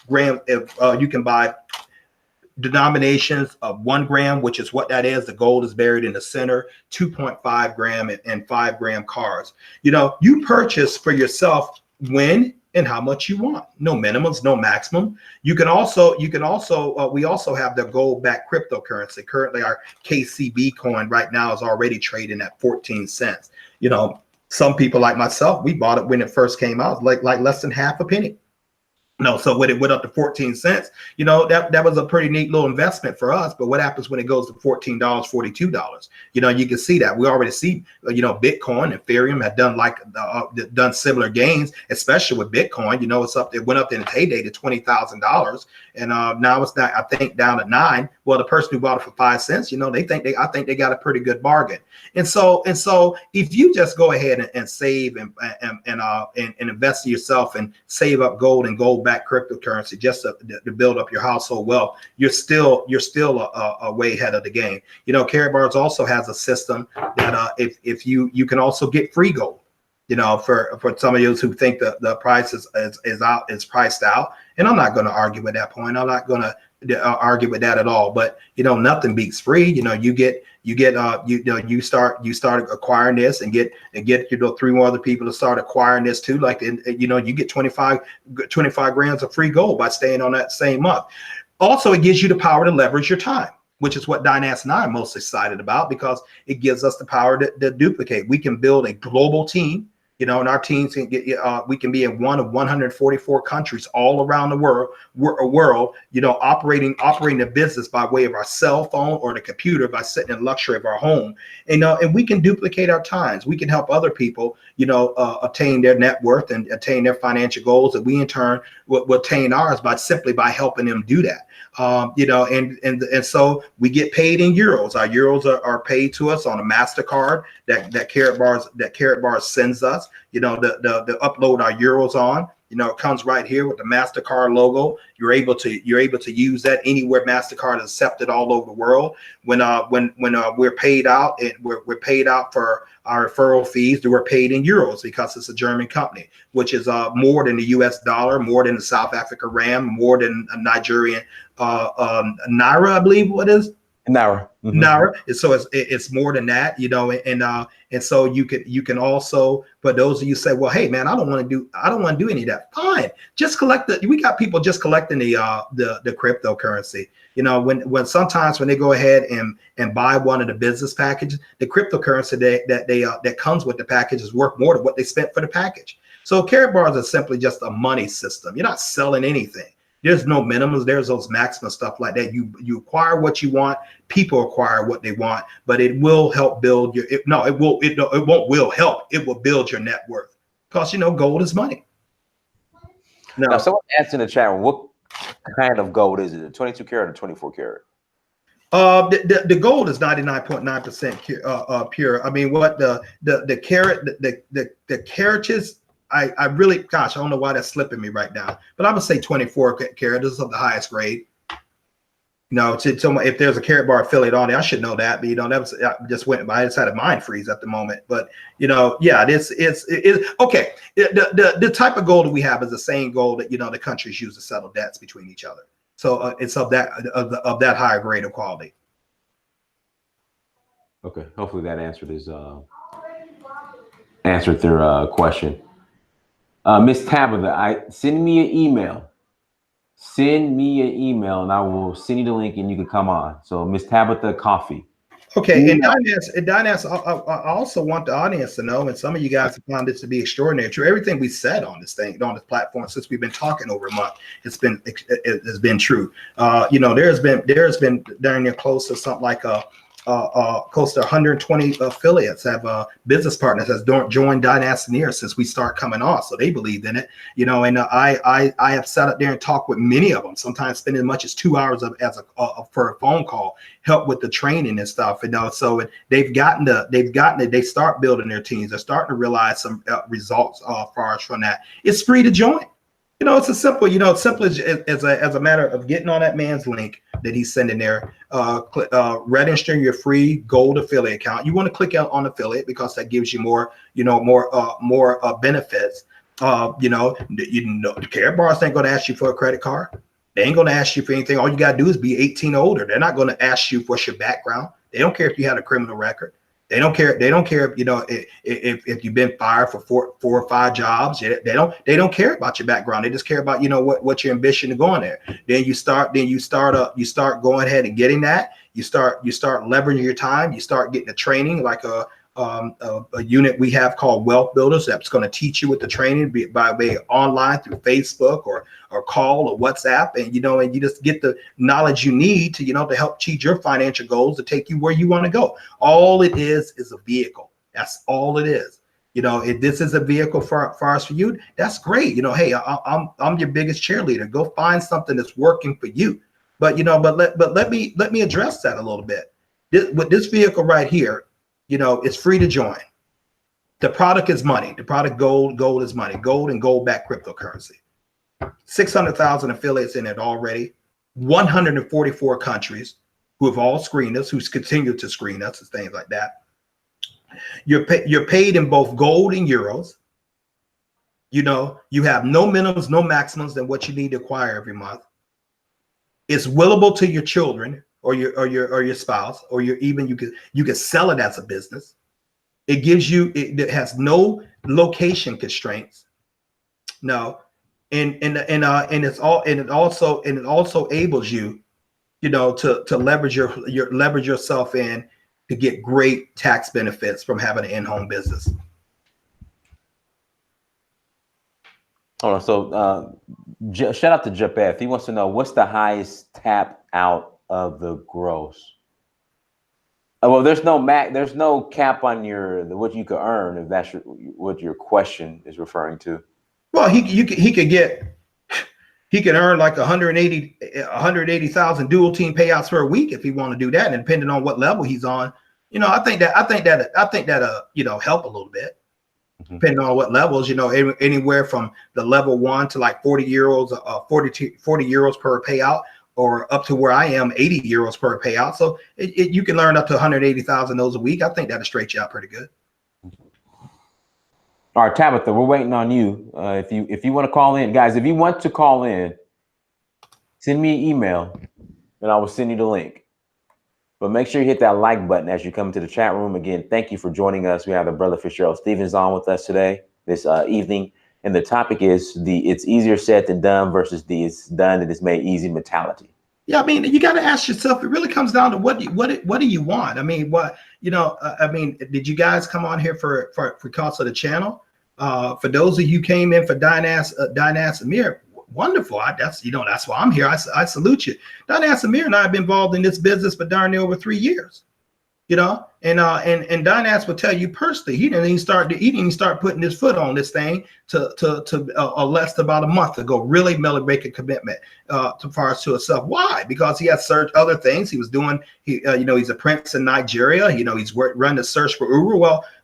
gram. You can buy denominations of 1 gram, which is what that is. The gold is buried in the center, 2.5 gram and 5 gram cards. You purchase for yourself when and how much you want. No minimums, no maximum. We also have the gold backed cryptocurrency. Currently our KCB coin right now is already trading at 14 cents. Some people like myself, we bought it when it first came out, like less than half a penny. No, so when it went up to 14 cents, that was a pretty neat little investment for us. But what happens when it goes to $14, $42? You can see that we already see, Bitcoin, Ethereum had done done similar gains, especially with Bitcoin. It went up in its heyday to $20,000, and now it's not, I think, down at 9. Well, the person who bought it for 5 cents, I think they got a pretty good bargain. And so if you just go ahead and save and invest in yourself and save up gold and gold back cryptocurrency just to build up your household wealth, you're still a way ahead of the game. Karatbars also has a system that if you can also get free gold. For some of those who think the price is priced out, and I'm not going to argue with that point. I'm not going to argue with that at all. But nothing beats free. You start acquiring this and get 3 more other people to start acquiring this too. Like you get 25 grams of free gold by staying on that same month. Also, it gives you the power to leverage your time, which is what Dynasty and I are most excited about, because it gives us the power to duplicate. We can build a global team. And our teams can we can be in one of 144 countries all around the world, operating a business by way of our cell phone or the computer by sitting in the luxury of our home. And we can duplicate our times. We can help other people, attain their net worth and attain their financial goals. And we in turn will attain ours by helping them do that. And so we get paid in euros. Our euros are paid to us on a MasterCard that Karatbars sends us. To upload our euros on. It comes right here with the MasterCard logo. You're able to use that anywhere MasterCard is accepted all over the world. When we're paid out, and we're paid out for our referral fees, that we're paid in euros because it's a German company, which is more than the US dollar, more than the South Africa rand, more than a Nigerian naira, I believe what is. Naira. Mm-hmm. Naira. So it's more than that, and so you can also, for those of you say, well, hey man, I don't want to do any of that. Fine, just collect we got people just collecting the cryptocurrency. When sometimes when they go ahead and buy one of the business packages, the cryptocurrency that comes with the package is worth more than what they spent for the package. So Karatbars is simply just a money system. You're not selling anything. There's no minimums. There's those maximum stuff like that. You acquire what you want. People acquire what they want, but it will help build your. It won't help. It will build your net worth, because gold is money. Now someone asked in the chat, what kind of gold is it? 22 karat or 24 karat? The gold is 99.9% pure. I mean, what the carat, the caratage. I really, gosh, I don't know why that's slipping me right now, but I'm gonna say 24 karat. This is of the highest grade. If there's a Karatbar affiliate on it, I should know that. But that was, I just had a mind freeze at the moment. But yeah, it's okay. The type of gold that we have is the same gold that the countries use to settle debts between each other. So it's of that higher grade of quality. Okay, hopefully that answered their question. Miss Tabitha, send me an email. Send me an email and I will send you the link and you can come on. So Miss Tabitha Coffee. Okay, and Dynasty, I also want the audience to know, and some of you guys have found this to be extraordinary true. Everything we said on this platform since we've been talking over a month, it's been true. There's been during there close to something like close to 120 affiliates have business partners has joined Dynasty since we start coming on, so they believed in it. And I have sat up there and talked with many of them, sometimes spending as much as 2 hours for a phone call, help with the training and stuff. So they start building their teams. They're starting to realize some results far as from that. It's free to join. It's as simple, as a matter of getting on that man's link that he's sending there, registering your free gold affiliate account. You want to click out on affiliate because that gives you more benefits. The Karatbars ain't going to ask you for a credit card. They ain't going to ask you for anything. All you got to do is be 18 or older. They're not going to ask you what's your background. They don't care if you had a criminal record. They don't care. They don't care if you've been fired for four or five jobs. They don't care about your background. They just care about what your ambition to go in there. Then you start going ahead and getting that. You start leveraging your time. You start getting the training like a unit we have called Wealth Builders that's going to teach you with the training by way online through Facebook or call or WhatsApp, and and you just get the knowledge you need to to help achieve your financial goals to take you where you want to go. All it is a vehicle. That's all it is. If this is a vehicle for us, for you, that's great. Hey, I'm your biggest cheerleader. Go find something that's working for you. But let me address that a little bit. With this vehicle right here, it's free to join. The product is money. The product gold is money. Gold and gold-backed cryptocurrency. 600,000 affiliates in it already. 144 countries who have all screened us, who's continued to screen us and things like that. You're paid in both gold and euros. You have no minimums, no maximums than what you need to acquire every month. It's willable to your children or your spouse, or you could sell it as a business. It has no location constraints. No, and it also enables you, to leverage leverage yourself in to get great tax benefits from having an in-home business. Hold on. So shout out to Japeth. He wants to know, what's the highest tap out of the gross? Well, there's no cap on what you could earn, if that's what your question is referring to. Well, he could earn like 180,000 dual team payouts for a week if he want to do that, and depending on what level he's on, I think that help a little bit. Mm-hmm. Depending on what levels, anywhere from the level 1 to like 40 euros per payout, or up to where I am, 80 euros per payout. So you can learn up to 180,000 those a week. I think that'll straight you out pretty good. All right, Tabitha, we're waiting on you. If you want to call in, guys, if you want to call in, send me an email and I will send you the link. But make sure you hit that like button as you come into the chat room. Again, thank you for joining us. We have the brother Fitzgerald Stephens on with us today, this evening. And the topic is it's easier said than done versus the it's done and it's made easy mentality. Yeah, I mean, you got to ask yourself, it really comes down to what do you want? I mean, did you guys come on here for cause of the channel? For those of you who came in for Dynas Amir, wonderful. That's why I'm here. I salute you. Dynas Amir and I have been involved in this business for darn near over 3 years. And Dynas will tell you personally, he didn't even start putting his foot on this thing to less about a month ago. Really make a commitment to far as to himself. Why? Because he has searched other things. He was doing. He's a prince in Nigeria. He's run the search for Uru.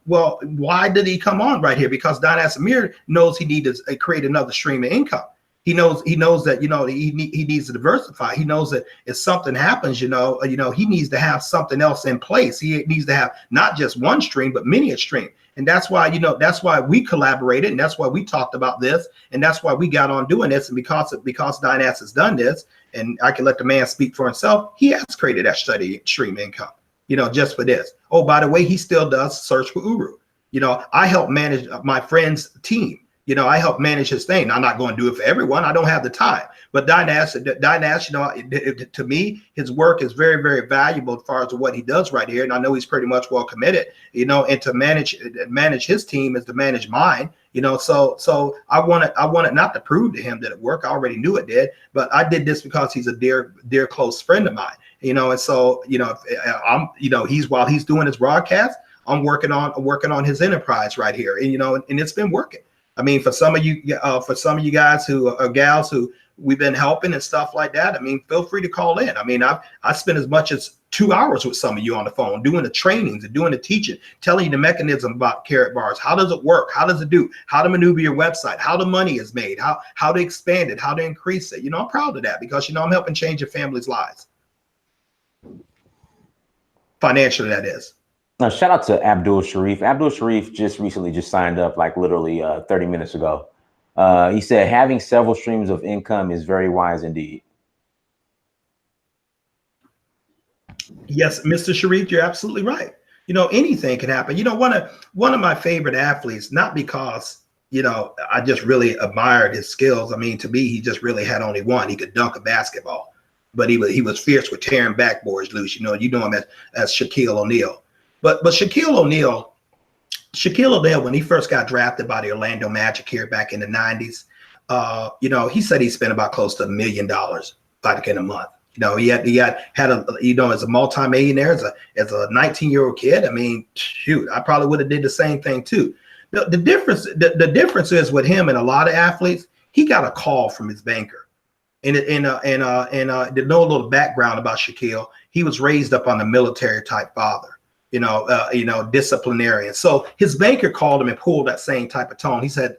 Well, why did he come on right here? Because Dynas Amir knows he needs to create another stream of income. He knows that he needs to diversify. He knows that if something happens, he needs to have something else in place. He needs to have not just one stream, but many a stream. And that's why we collaborated, and that's why we talked about this, and that's why we got on doing this. And because Dynas has done this, and I can let the man speak for himself, he has created that stream income, just for this. Oh, by the way, he still does search for Uru. I help manage my friend's team. I help manage his thing. Now, I'm not going to do it for everyone. I don't have the time. But Dynas, to me, his work is very, very valuable as far as what he does right here. And I know he's pretty much well committed, and to manage his team is to manage mine. So I wanted not to prove to him that it worked. I already knew it did, but I did this because he's a dear close friend of mine. And so while he's doing his broadcast, I'm working on his enterprise right here, and it's been working. I mean, for some of you guys who are gals who we've been helping and stuff like that, I mean, feel free to call in. I mean, I spent as much as 2 hours with some of you on the phone, doing the trainings and doing the teaching, telling you the mechanism about carrot bars. How does it work? How does it do? How to maneuver your website? How the money is made? How to expand it? How to increase it? I'm proud of that because, I'm helping change your family's lives. Financially, that is. Shout out to Abdul Sharif. Abdul Sharif just recently signed up, like literally 30 minutes ago. He said having several streams of income is very wise indeed. Yes, Mr. Sharif, you're absolutely right. Anything can happen. One of my favorite athletes, not because I just really admired his skills. I mean, to me, he just really had only one. He could dunk a basketball, but he was fierce with tearing backboards loose. You know him as Shaquille O'Neal. But Shaquille O'Neal, Shaquille O'Neal, when he first got drafted by the Orlando Magic here back in the 90s, he said he spent about close to $1 million like in a month. He had a as a multimillionaire, as a 19-year-old kid. I mean, shoot, I probably would have did the same thing too. The difference is with him and a lot of athletes, he got a call from his banker. And to know a little background about Shaquille, he was raised up on the military type father, disciplinarian. So his banker called him and pulled that same type of tone. He said,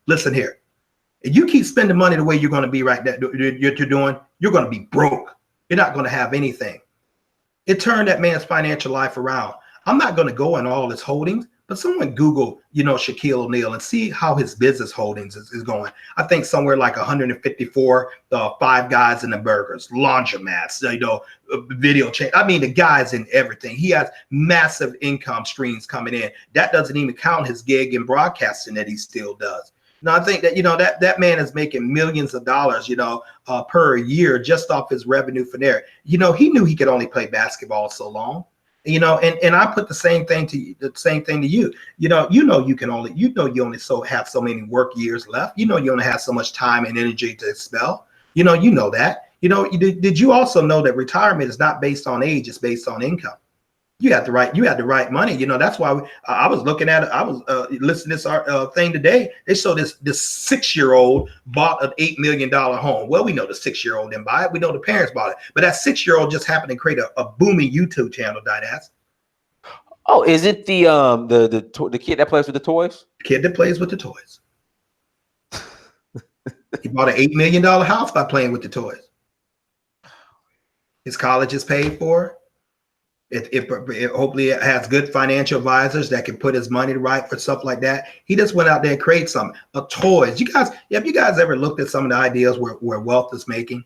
listen here, if you keep spending money the way you're going to be right now, you're doing, you're going to be broke. You're not going to have anything. It turned that man's financial life around. I'm not going to go in all his holdings, but someone Google, Shaquille O'Neal and see how his business holdings is going. I think somewhere like 154, Five Guys in the Burgers, laundromats, video chain. I mean, the guy's in everything. He has massive income streams coming in. That doesn't even count his gig in broadcasting that he still does. Now, I think that that man is making millions of dollars, per year just off his revenue from there. He knew he could only play basketball so long. And I put the same thing to you. You only have so many work years left. You only have so much time and energy to expel. You know that. Did you also know that retirement is not based on age, it's based on income? You had the right money. That's why I was looking at it. I was listening to this thing today. They showed this 6-year-old bought an $8 million home. Well, we know the 6-year-old didn't buy it. We know the parents bought it. But that 6-year-old just happened to create a booming YouTube channel, Dinas. Oh, is it the kid that plays with the toys? The kid that plays with the toys. He bought an $8 million house by playing with the toys. His college is paid for. It hopefully it has good financial advisors that can put his money to right for stuff like that. He just went out there and created something. Toys. Have you guys ever looked at some of the ideas where wealth is making?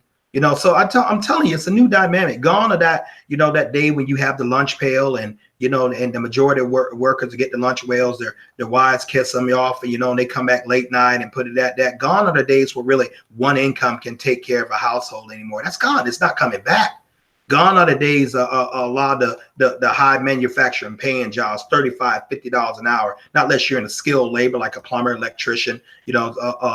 So I'm telling you, it's a new dynamic. Gone are that day when you have the lunch pail and the majority of workers get the lunch pails, their wives kiss them off, and they come back late night and put it at that. Gone are the days where really one income can take care of a household anymore. That's gone. It's not coming back. Gone are the days a lot of the high manufacturing paying jobs, $35, $50 an hour, not unless you're in a skilled labor like a plumber, electrician,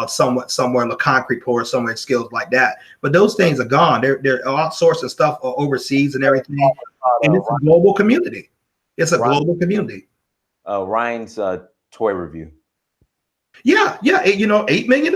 somewhere in the concrete pour, somewhere in skills like that. But those things are gone. They're outsourcing stuff overseas and everything. And it's a global community. It's a global community. Ryan's toy review. Yeah, $8 million.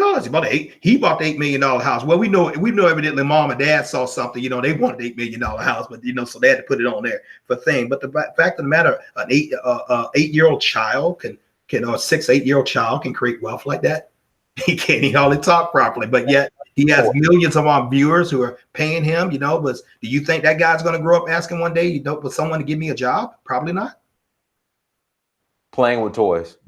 He bought the $8 million house. Well, we know evidently mom and dad saw something, they wanted $8 million house, but so they had to put it on there for thing. But the fact of the matter, an 8-year-old child can or 6-8-year-old child can create wealth like that. He can't even hardly talk properly, but yet he has millions of our viewers who are paying him, but do you think that guy's going to grow up asking one day, for someone to give me a job? Probably not. Playing with toys.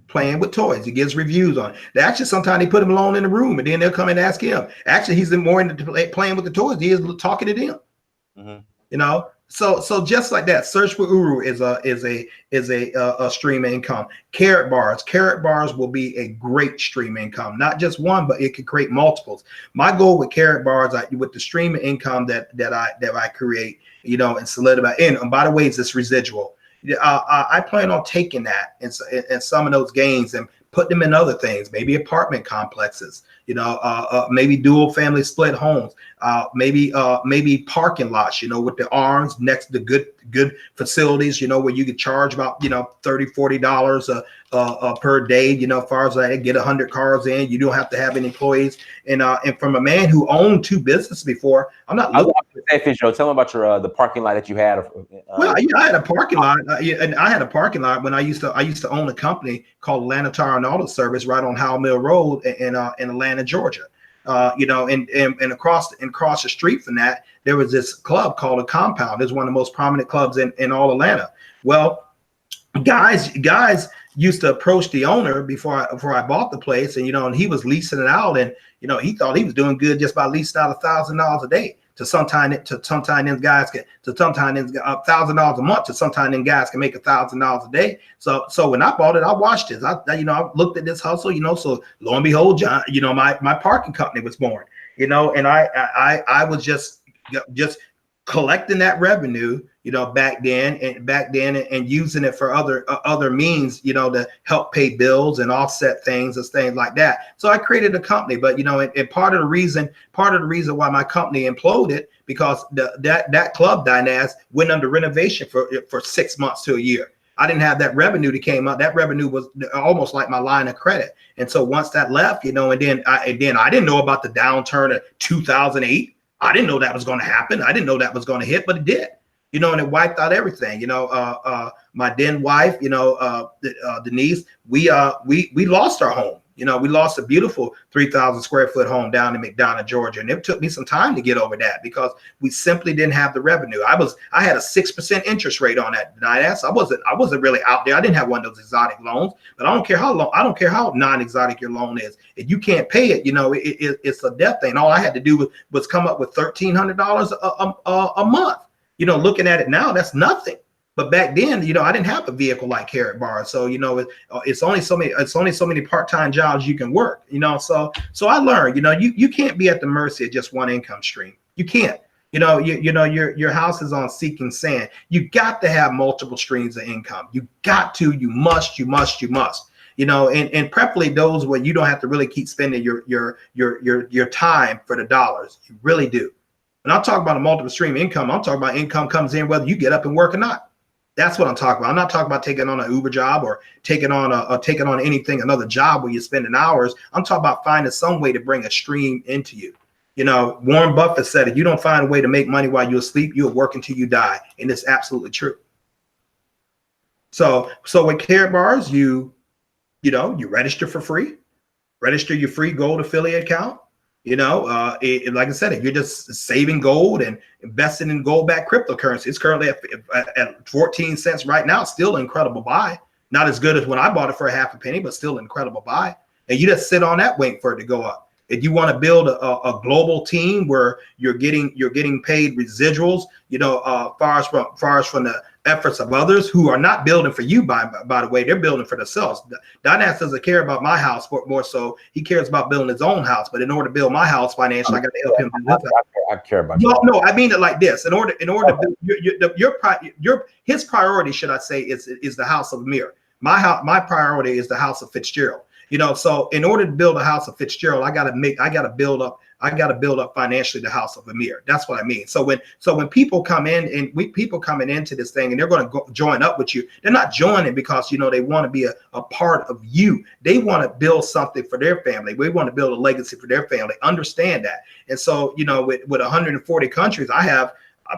He gives reviews on it. Actually, sometimes they put him alone in the room, and then they'll come and ask him. Actually, he's more into playing with the toys. He is talking to them. Mm-hmm. So just like that, Search for Uru is a stream of income. Carrot bars will be a great stream of income. Not just one, but it can create multiples. My goal with carrot bars, with the stream of income that I create, and solidify. And by the way, it's this residual. I plan on taking that and some of those gains and put them in other things, maybe apartment complexes, maybe dual family split homes, maybe parking lots, with the arms next to good facilities, where you could charge about, $30-$40 per day, as far as that, get 100 cars in. You don't have to have any employees. And from a man who owned 2 businesses before, I'm not looking. Tell me about your the parking lot that you had. Well, I had a parking lot, and I had a parking lot when I used to own a company called Atlanta Tire and Auto Service right on Howell Mill Road in Atlanta, Georgia. And across the street from that, there was this club called a Compound. It's one of the most prominent clubs in all Atlanta. Well, guys used to approach the owner before I bought the place, and and he was leasing it out, and he thought he was doing good just by leasing out $1,000 a day. Sometimes them guys can $1,000 a month. To sometimes them guys can make $1,000 a day. So when I bought it, I watched it. I looked at this hustle. So lo and behold, John, my parking company was born. And I was just collecting that revenue, back then and using it for other means, to help pay bills and offset things and things like that. So I created a company, but and part of the reason why my company imploded, because that club Dynas went under renovation for 6 months to a year. I didn't have that revenue that came up. That revenue was almost like my line of credit. And so once that left, and then I didn't know about the downturn of 2008. I didn't know that was going to happen. I didn't know that was going to hit, but it did, and it wiped out everything. My then wife, Denise, we lost our home. We lost a beautiful 3,000 square foot home down in McDonough, Georgia. And it took me some time to get over that because we simply didn't have the revenue. I had a 6% interest rate on that. I wasn't really out there. I didn't have one of those exotic loans, but I don't care how non-exotic your loan is. If you can't pay it, it's a death thing. All I had to do was come up with $1,300 a month. Looking at it now, that's nothing. But back then, I didn't have a vehicle like Carrot Bar. So, it's only so many part-time jobs you can work, so I learned, you can't be at the mercy of just one income stream. You can't, your house is on sinking sand. You got to have multiple streams of income. You must, and preferably those where you don't have to really keep spending your time for the dollars. You really do. And I'm talking about a multiple stream income. I'm talking about income comes in whether you get up and work or not. That's what I'm talking about. I'm not talking about taking on an Uber job or taking on another job where you're spending hours. I'm talking about finding some way to bring a stream into you. Warren Buffett said, if you don't find a way to make money while you're asleep, you'll work until you die. And it's absolutely true. So with Carrot Bars, you register for free, register your free gold affiliate account. Like I said, if you're just saving gold and investing in gold-backed cryptocurrency, it's currently at 14 cents right now. Still an incredible buy. Not as good as when I bought it for a half a penny, but still an incredible buy. And you just sit on that waiting for it to go up. If you want to build a global team where you're getting paid residuals, far as from the efforts of others who are not building for you, by the way, they're building for themselves. Dynas doesn't care about my house, but more so he cares about building his own house. But in order to build my house financially, I got to help him do this. I care about no, I mean it like this. In order to build his priority, should I say, is the house of Amir. My priority is the house of Fitzgerald. So in order to build a house of Fitzgerald, I got to build up financially the house of Amir. That's what I mean. So when people come in and people coming into this thing and they're going to join up with you, they're not joining because, they want to be a part of you. They want to build something for their family. We want to build a legacy for their family. Understand that. And so, with 140 countries, I have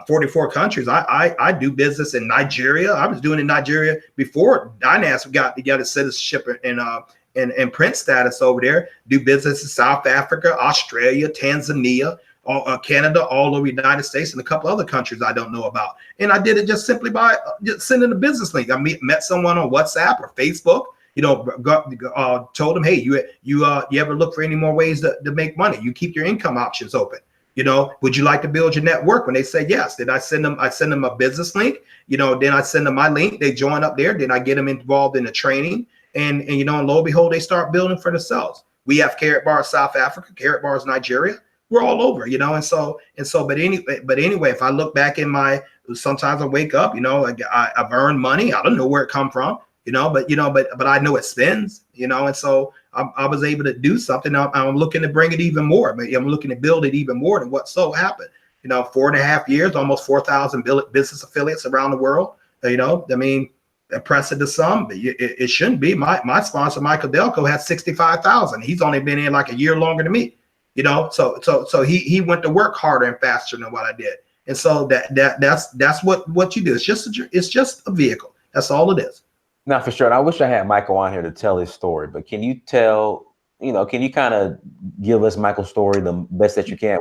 44 countries. I do business in Nigeria. I was doing it in Nigeria before Dynas got its citizenship and print status over there. Do business in South Africa, Australia, Tanzania, Canada, all over the United States, and a couple other countries I don't know about. And I did it just simply by just sending a business link. I met someone on WhatsApp or Facebook. Told them, hey, you ever look for any more ways to make money? You keep your income options open. Would you like to build your network? When they say yes, then I send them a business link. Then I send them my link. They join up there. Then I get them involved in the training. And lo and behold, they start building for themselves. We have Carrot Bars South Africa, Carrot Bars Nigeria. We're all over, but anyway, if I look back sometimes I wake up, I've earned money. I don't know where it come from, but I know it spends, and so I was able to do something. I'm looking to bring it even more. I'm looking to build it even more than what so happened. 4.5 years, almost 4,000 business affiliates around the world. Impressive to some, but it shouldn't be. My sponsor, Michael Delco, has 65,000. He's only been in like a year longer than me, so he went to work harder and faster than what I did. And so that's what you do. It's just a vehicle. That's all it is. Now, for sure. And I wish I had Michael on here to tell his story, but can you can you kind of give us Michael's story the best that you can?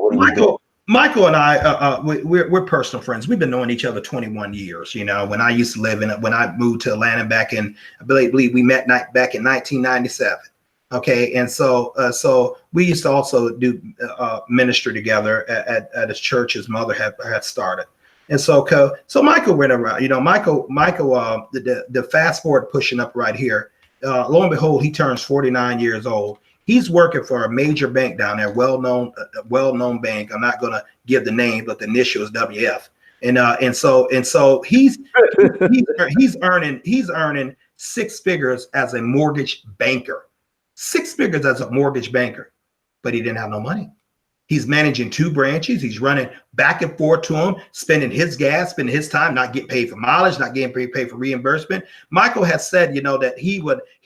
Michael and I, we're personal friends. We've been knowing each other 21 years. When I used to live when I moved to Atlanta back in, I believe we met back in 1997. Okay, and so we used to also do ministry together at a church his mother had started. And so Michael went around. Michael, the fast forward pushing up right here. Lo and behold, he turns 49 years old. He's working for a major bank down there, well-known bank. I'm not going to give the name, but the initial is WF. And so he's earning six figures as a mortgage banker, but he didn't have no money. He's managing two branches. He's running back and forth to them, spending his gas, spending his time, not getting paid for mileage, not getting paid for reimbursement. Michael has said, that he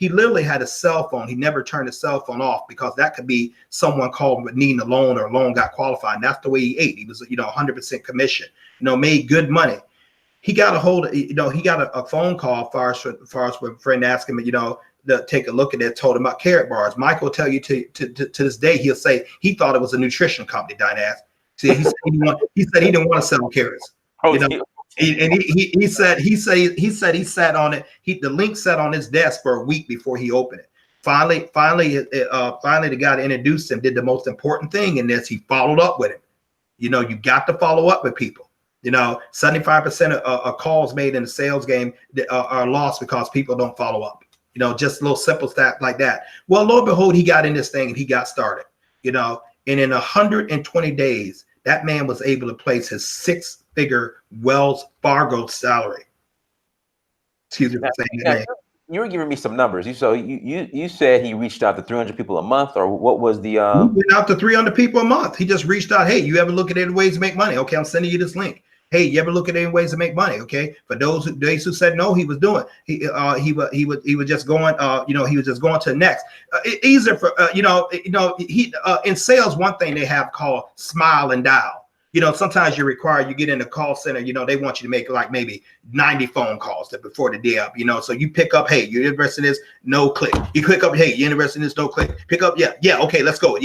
literally had a cell phone. He never turned his cell phone off because that could be someone called needing a loan, or a loan got qualified. And that's the way he ate. He was, 100% commission, made good money. He got a hold of, he got a phone call far as when a friend asked him, to take a look at it, told him about Carrot Bars. Michael will tell you to this day, he'll say he thought it was a nutrition company, Dynas. See, he said he didn't want to sell carrots. Oh, he said he sat on it. The link sat on his desk for a week before he opened it. Finally, the guy that introduced him did the most important thing in this. He followed up with him. You got to follow up with people. 75% of calls made in the sales game are lost because people don't follow up. Just a little simple stat like that. Well, lo and behold, he got in this thing and he got started. And in 120 days, that man was able to place his six-figure Wells Fargo salary. Excuse me for saying that name. You were giving me some numbers. You said he reached out to 300 people a month, or what was the? He went out to 300 people a month. He just reached out. Hey, you ever look at any ways to make money? Okay, I'm sending you this link. Hey, you ever look at any ways to make money? Okay, for those who said no, he was doing. He was just going. He was just going to the next. Easier for in sales. One thing they have called smile and dial. Sometimes you get in the call center. They want you to make like maybe 90 phone calls before the day up. So you pick up. Hey, you're interested in this? No click. You click up. Hey, you're interested in this? No click. Pick up. Yeah. Okay, let's go.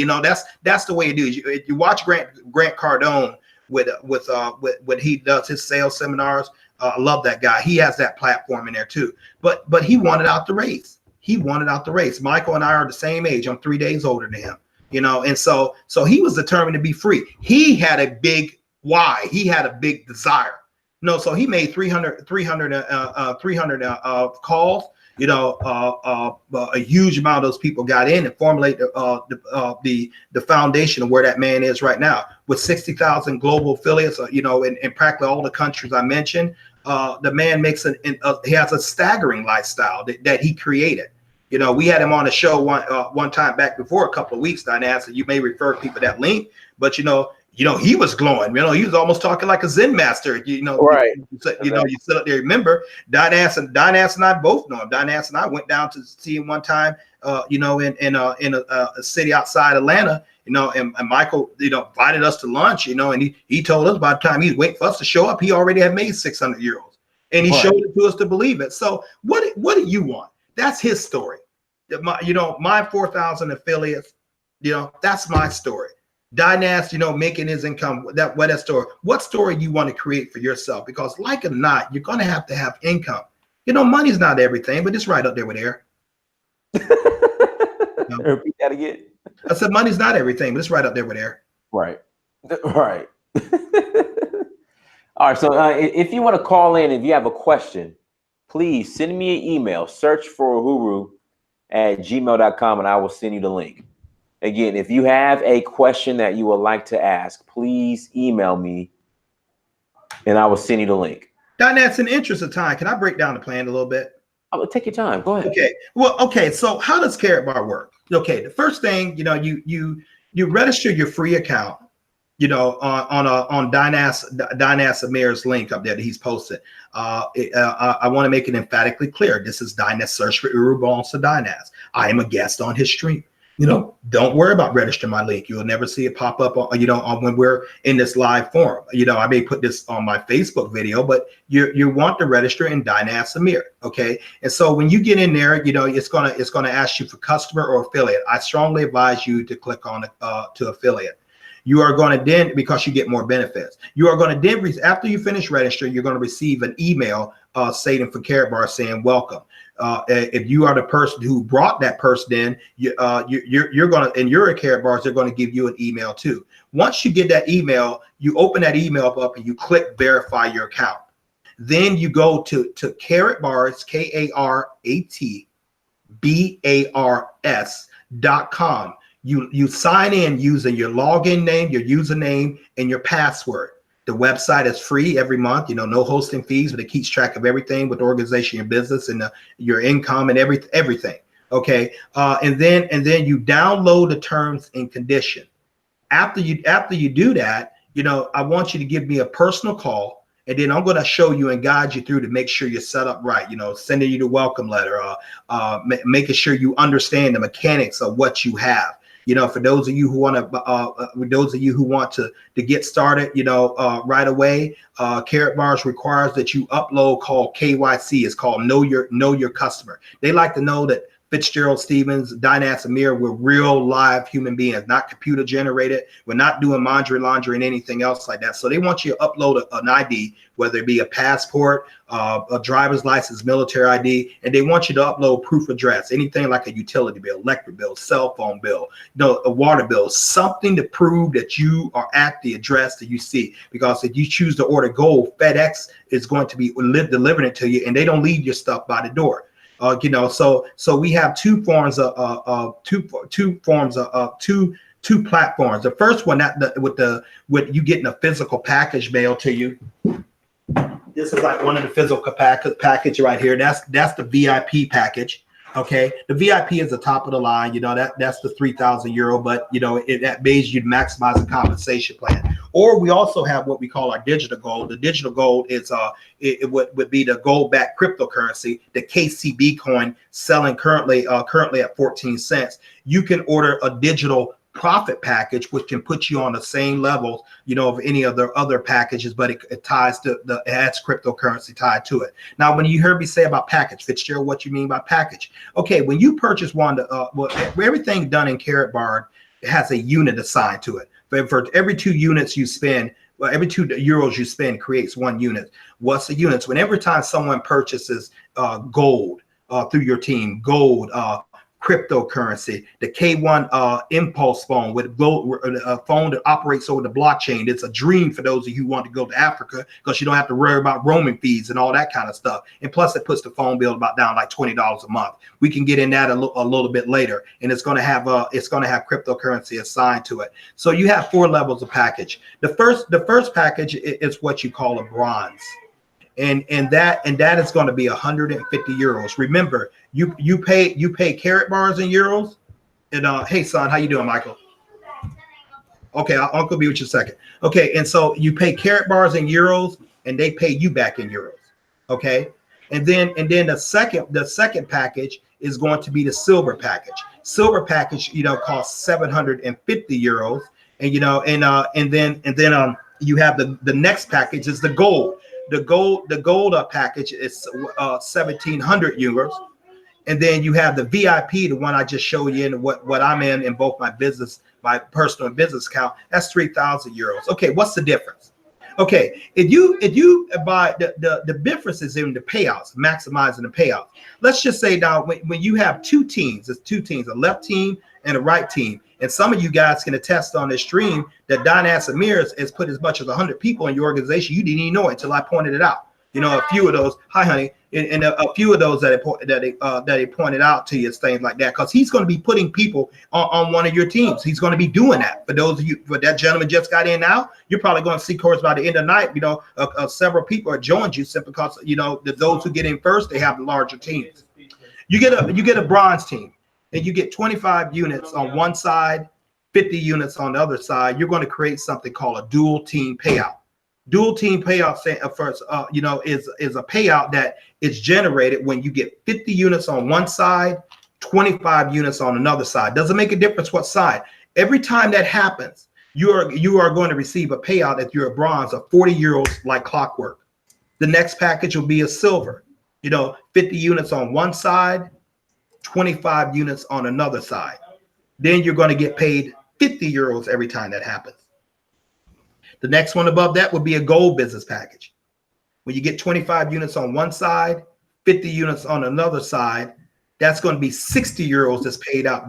That's the way it is. You watch Grant Cardone. With when he does his sales seminars, I love that guy. He has that platform in there too. But he wanted out the race. Michael and I are the same age. I'm 3 days older than him. And so he was determined to be free. He had a big why. He had a big desire. So he made 300 calls. A huge amount of those people got in and formulated the foundation of where that man is right now with 60,000 global affiliates. In practically all the countries I mentioned, the man he has a staggering lifestyle that he created. We had him on the show one time back before a couple of weeks. Dynas, so you may refer people that link, but he was glowing. He was almost talking like a Zen master. Right. You sit up there. Remember, Dynas and I both know him. Dynas and I went down to see him one time. In a city outside Atlanta. And Michael, invited us to lunch. And he told us by the time he's waiting for us to show up, he already had made 600 euros, and he showed it to us to believe it. So what do you want? That's his story. My 4,000 affiliates. That's my story. Dynas, making his income, that story. What story you want to create for yourself? Because like it or not, you're going to have income. Money's not everything, but it's right up there with air. Repeat that again. I said money's not everything, but it's right up there with air. Right. All right. So if you want to call in, if you have a question, please send me an email. Search for uhuru@gmail.com, and I will send you the link. Again, if you have a question that you would like to ask, please email me and I will send you the link. Dynas, in the interest of time, can I break down the plan a little bit? Oh, take your time. Go ahead. Okay. Well, okay. So how does Carrot Bar work? Okay. The first thing, you register your free account, on Dynas Amir's link up there that he's posted. I want to make it emphatically clear. This is Dynas. Search for Uru belongs to Dynas. I am a guest on his stream. Don't worry about registering my link. You'll never see it pop up on when we're in this live forum. I may put this on my Facebook video, but you want to register in Dynas Amir. Okay. And so when you get in there, it's gonna ask you for customer or affiliate. I strongly advise you to click on to affiliate. You are going to then, because you get more benefits, you are going to then, after you finish registering, you're going to receive an email stating for Carrot Bar saying welcome. If you are the person who brought that person in, you're going to, and you're at Carrot Bars, they're going to give you an email too. Once you get that email, you open that email up and you click verify your account. Then you go to Carrot Bars, KarrotBars.com. You sign in using your login name, your username, and your password. The website is free every month, no hosting fees, but it keeps track of everything with the organization, your business, and your income and everything. Okay. And then you download the terms and condition. After you do that, I want you to give me a personal call, and then I'm going to show you and guide you through to make sure you're set up right. Sending you the welcome letter, making sure you understand the mechanics of what you have. For those of you who want to get started, right away, Karatbars requires that you upload called KYC. It's called Know Your Customer. They like to know that Fitzgerald Stephens, Dynas Amir, we're real live human beings, not computer generated. We're not doing laundry and anything else like that. So they want you to upload an ID, whether it be a passport, a driver's license, military ID, and they want you to upload proof of address, anything like a utility bill, electric bill, cell phone bill, a water bill, something to prove that you are at the address that you see. Because if you choose to order gold, FedEx is going to be delivering it to you, and they don't leave your stuff by the door. So we have two platforms. The first one with you getting a physical package mailed to you. This is like one of the physical package right here. That's the VIP package. Okay, the VIP is the top of the line. That's the €3,000, but that pays you to maximize the compensation plan. Or we also have what we call our digital gold. The digital gold is it would be the gold backed cryptocurrency, the KCB coin, selling currently at 14 cents. You can order a digital profit package, which can put you on the same level, of any of the other packages, but it ties to it adds cryptocurrency tied to it. Now, when you heard me say about package, Fitzgerald, what you mean by package? Okay, when you purchase one, everything done in Karatbar has a unit assigned to it. For every 2 units you spend, every €2 you spend creates 1 unit. What's the units? Whenever time someone purchases gold through your team, gold, cryptocurrency, the K1 impulse phone with a phone that operates over the blockchain. It's a dream for those of you who want to go to Africa, because you don't have to worry about roaming fees and all that kind of stuff. And plus, it puts the phone bill down like $20 a month. We can get in that a little bit later, and it's going to have cryptocurrency assigned to it. So you have 4 levels of package. The first package is what you call a bronze. And that is going to be €150. Remember, you pay Karatbars in euros. And hey son, how you doing, Michael? Okay, I'll be with you a second. Okay, and so you pay Karatbars in euros, and they pay you back in euros. Okay, and then the second package is going to be the silver package. Silver package, costs €750, and then you have the next package is the gold. The gold package is €1,700, and then you have the VIP, the one I just showed you, and what I'm in both my personal and business account. That's €3,000. Okay, what's the difference? Okay, if you buy the difference is in the payouts, maximizing the payouts. Let's just say now when you have 2 teams, it's 2 teams, a left team and a right team. And some of you guys can attest on this stream that Dynas Amir has put as much as 100 people in your organization. You didn't even know it until I pointed it out. A few of those, hi honey, and a few of those that he pointed out to you, things like that, because he's going to be putting people on one of your teams. He's going to be doing that. For those of you, for that gentleman just got in now, you're probably going to see, of course, by the end of the night, several people are joined you simply because those who get in first, they have the larger teams. You get a bronze team, and you get 25 units on one side, 50 units on the other side. You're going to create something called a dual team payout. Dual team payout is a payout that is generated when you get 50 units on one side, 25 units on another side. Doesn't make a difference what side. Every time that happens, you are going to receive a payout if you're a bronze of €40 like clockwork. The next package will be a silver. 50 units on one side, 25 units on another side. Then you're going to get paid €50 every time that happens. The next one above that would be a gold business package. When you get 25 units on one side, 50 units on another side, that's going to be €60 that's paid out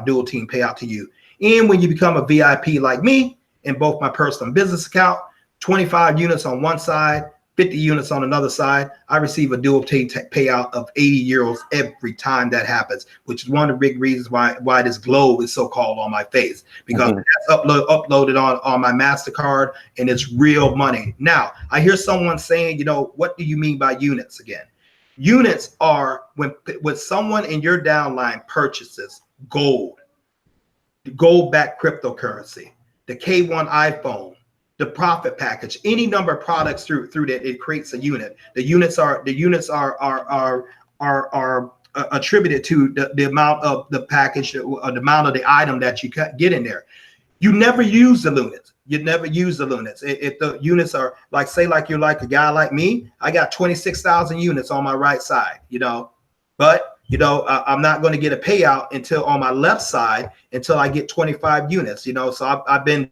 dual team payout to you. And when you become a VIP like me, in both my personal and business account, 25 units on one side, 50 units on another side, I receive a dual payout of 80 euros every time that happens, which is one of the big reasons why this globe is so called on my face, because that's uploaded on my MasterCard, and it's real money. Now, I hear someone saying, you know, what do you mean by units again? Units are when someone in your downline purchases gold backed cryptocurrency, the K1 iPhone, the profit package, any number of products through that, it creates a unit. The units are attributed to the amount of the package, or the amount of the item that you get in there. You never use the units. You never use the units. If the units are like, say, like you're like a guy like me, I got 26,000 units on my right side, you know, but you know, I'm not going to get a payout until on my left side until I get 25 units, you know. So I've been,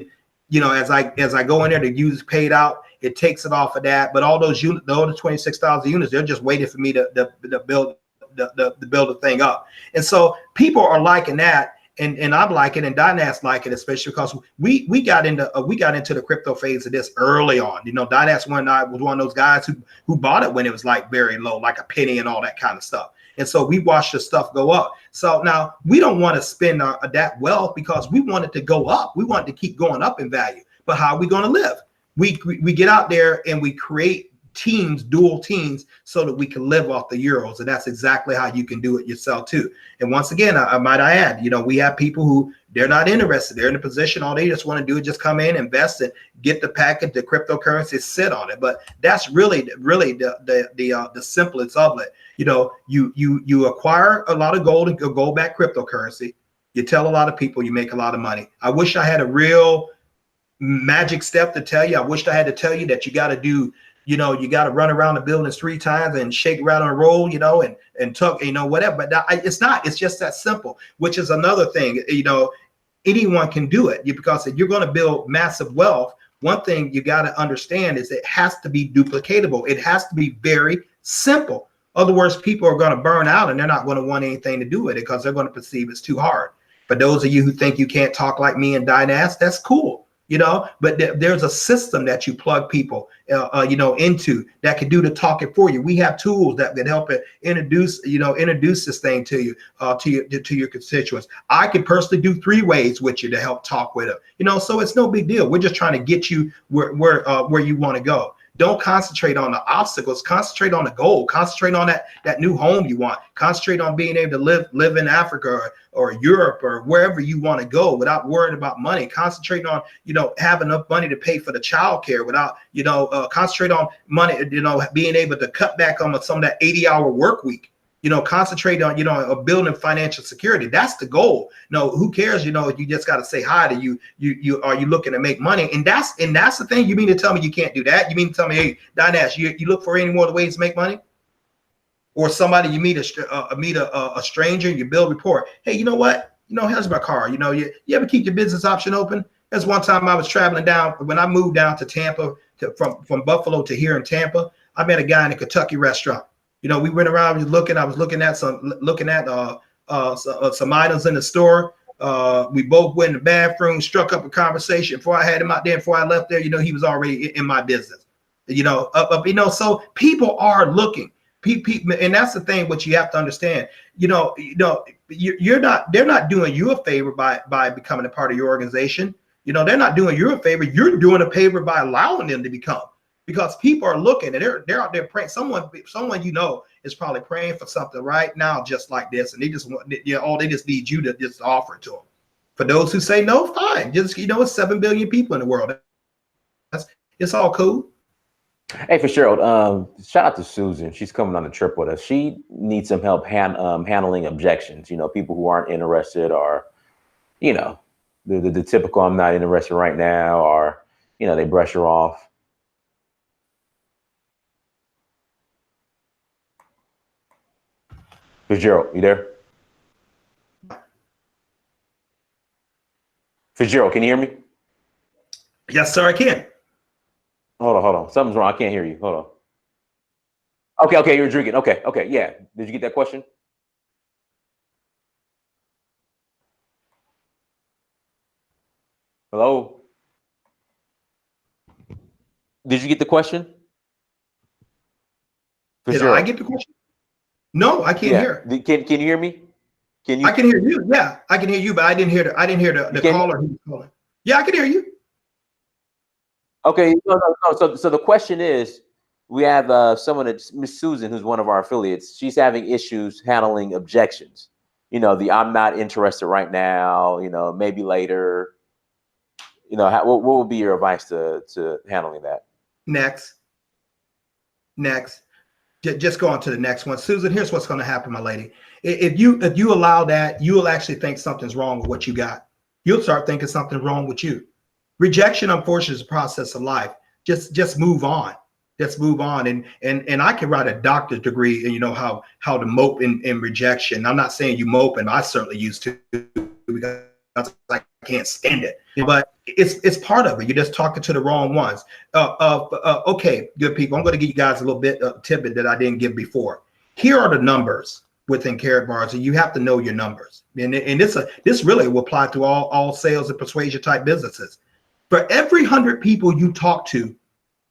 you know, as I go in there to use paid out, it takes it off of that. But all those units, the other 26,000 units, they're just waiting for me to build the thing up. And so people are liking that. And I'm liking, and Dynas like it, especially because we got into the crypto phase of this early on. You know, Dynas was one of those guys who bought it when it was like very low, like a penny and all that kind of stuff. And so we watched the stuff go up. So now we don't want to spend that wealth because we want it to go up. We want it to keep going up in value. But how are we going to live? We get out there and we create teams, dual teams, so that we can live off the euros. And that's exactly how you can do it yourself too. And once again, I might add, you know, we have people who they're not interested. They're in a position, all they just want to do is just come in, invest it, get the package, the cryptocurrency, sit on it. But that's really the simplest of it. You know, you acquire a lot of gold and gold back cryptocurrency. You tell a lot of people you make a lot of money. I wish I had a real magic step to tell you. I wish I had to tell you that you got to do, you know, you got to run around the buildings 3 times and shake, rattle, and roll, you know, and tuck, you know, whatever. But it's not. It's just that simple, which is another thing. You know, anyone can do it, because if you're going to build massive wealth, one thing you got to understand is it has to be duplicatable. It has to be very simple. Other words, people are going to burn out and they're not going to want anything to do with it because they're going to perceive it's too hard. For those of you who think you can't talk like me and Dynas, that's cool. You know, but there's a system that you plug people, you know, into that can do the talking for you. We have tools that can help it introduce this thing to you, to your constituents. I can personally do 3 ways with you to help talk with them, you know, so it's no big deal. We're just trying to get you where you want to go. Don't concentrate on the obstacles. Concentrate on the goal. Concentrate on that new home you want. Concentrate on being able to live in Africa or Europe or wherever you want to go without worrying about money. Concentrate on, you know, having enough money to pay for the child care without, you know, concentrate on money, you know, being able to cut back on some of that 80-hour work week. You know, concentrate on, you know, building financial security. That's the goal. No, who cares? You know, you just got to say hi to you. Are you looking to make money? And that's the thing. You mean to tell me you can't do that? You mean to tell me, hey, Dynas, you look for any more ways to make money? Or somebody you meet a stranger, you build rapport. Hey, you know what? You know, here's my car. You know, you ever keep your business option open? There's one time I was traveling down when I moved down to Tampa from Buffalo to here in Tampa. I met a guy in a Kentucky restaurant. You know, we went around. I was looking at some items in the store. We both went in the bathroom, struck up a conversation. Before I had him out there, before I left there, you know, he was already in my business. You know, so people are looking. People, and that's the thing. What you have to understand. You know, you're not. They're not doing you a favor by becoming a part of your organization. You know, they're not doing you a favor. You're doing a favor by allowing them to become. Because people are looking and they're out there praying. Someone you know is probably praying for something right now, just like this, and they just want, you know, they just need you to just offer it to them. For those who say no, fine. Just, you know, it's 7 billion people in the world. It's all cool. Hey, Fitzgerald, shout out to Susan. She's coming on the trip with us. She needs some help handling objections. You know, people who aren't interested, or, you know, the typical "I'm not interested right now," or, you know, they brush her off. Fitzgerald, you there? Fitzgerald, can you hear me? Yes, sir, I can. Hold on. Something's wrong. I can't hear you. Hold on. Okay, you're drinking. Okay, yeah. Did you get that question? Hello? Did you get the question? Did I Fitzgerald. get the question? No, I can't Yeah. hear it. Can you hear me? Can I you? can hear you. Yeah, I can hear you, but I didn't hear You the can. caller who was calling. Yeah, I can hear you. Okay. No, no, no. So the question is, we have someone that's Miss Susan, who's one of our affiliates. She's having issues handling objections. The I'm not interested right now. Maybe later. What would be your advice to handling that? Next, next. Just go on to the next one. Susan, here's what's going to happen, my lady. If you allow that, you will actually think something's wrong with what you got. You'll start thinking something's wrong with you. Rejection, unfortunately, is a process of life. Just move on. Just move on. And I can write a doctorate degree and how to mope in rejection. I'm not saying you mope, and I certainly used to, because I can't stand it. But it's part of it. You're just talking to the wrong ones. Okay, good people. I'm going to give you guys a little bit of tidbit that I didn't give before. Here are the numbers within Carrot Bars, and you have to know your numbers. And this really will apply to all sales and persuasion type businesses. For every 100 people you talk to,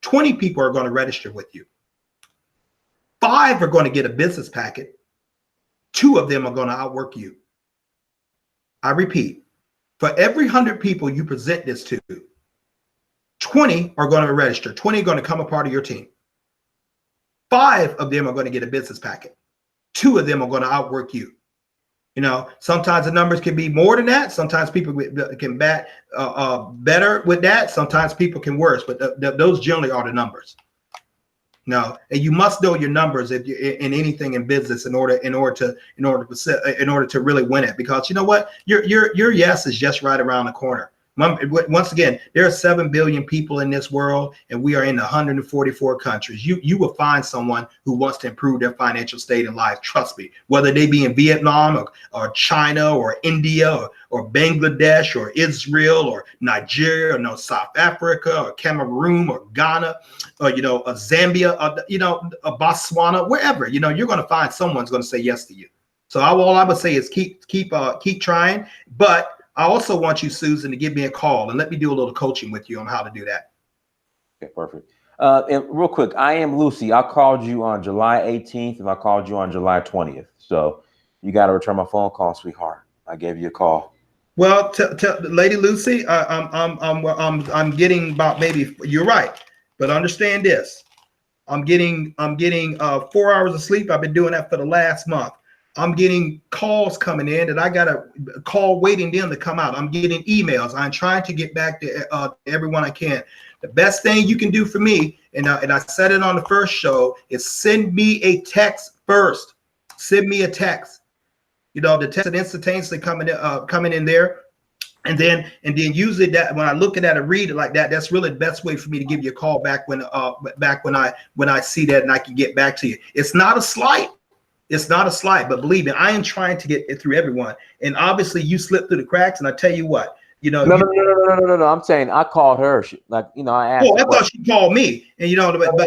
20 people are going to register with you. 5 are going to get a business packet. 2 of them are going to outwork you. I repeat, for every 100 people you present this to, 20 are going to register. 20 are going to become a part of your team. 5 of them are going to get a business packet. 2 of them are going to outwork you. Sometimes the numbers can be more than that. Sometimes people can bat better with that. Sometimes people can worse, but those generally are the numbers. No, and you must know your numbers if you in anything in business in order to really win it. Because you know what, your yes is just right around the corner. Once again, there are 7 billion people in this world, and we are in 144 countries. You will find someone who wants to improve their financial state in life. Trust me, whether they be in Vietnam or China or India or Bangladesh or Israel or Nigeria or South Africa or Cameroon or Ghana or Zambia or Botswana, wherever, you're going to find someone's going to say yes to you. So all I would say is keep trying. But I also want you, Susan, to give me a call and let me do a little coaching with you on how to do that. Okay, perfect. And real quick, I am Lucy. I called you on July 18th, and I called you on July 20th. So you got to return my phone call, sweetheart. I gave you a call. Well, Lady Lucy, I'm getting about, maybe you're right, but understand this: I'm getting 4 hours of sleep. I've been doing that for the last month. I'm getting calls coming in that I got a call waiting them to come out. I'm getting emails. I'm trying to get back to everyone I can. The best thing you can do for me, and I said it on the first show, is send me a text first. Send me a text. The text is instantaneously coming in there. And then usually that when I look at that and read it like that, that's really the best way for me to give you a call back when I see that and I can get back to you. It's not a slight. It's not a slight, but believe me, I am trying to get it through everyone. And obviously you slip through the cracks. And I tell you what, No. I'm saying I called her. I asked. Oh, I thought she called me. And but my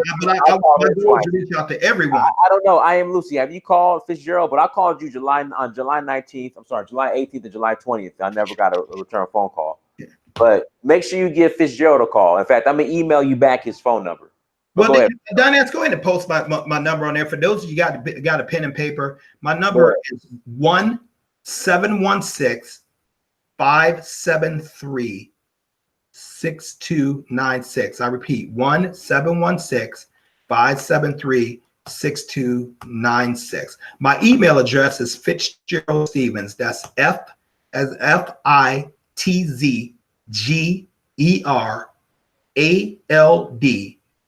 goal is to reach out to everyone. I don't know. I am Lucy. Have you called Fitzgerald? But I called you on July 19th. I'm sorry, July 18th and July 20th. I never got a return phone call. Yeah. But make sure you give Fitzgerald a call. In fact, I'm gonna email you back his phone number. Well, Donette, go ahead and post my number on there. For those of you got a pen and paper, my number is 1-716-573-6296. I repeat, 1-716-573-6296. My email address is Fitzgerald Stephens. That's FITZGERALD.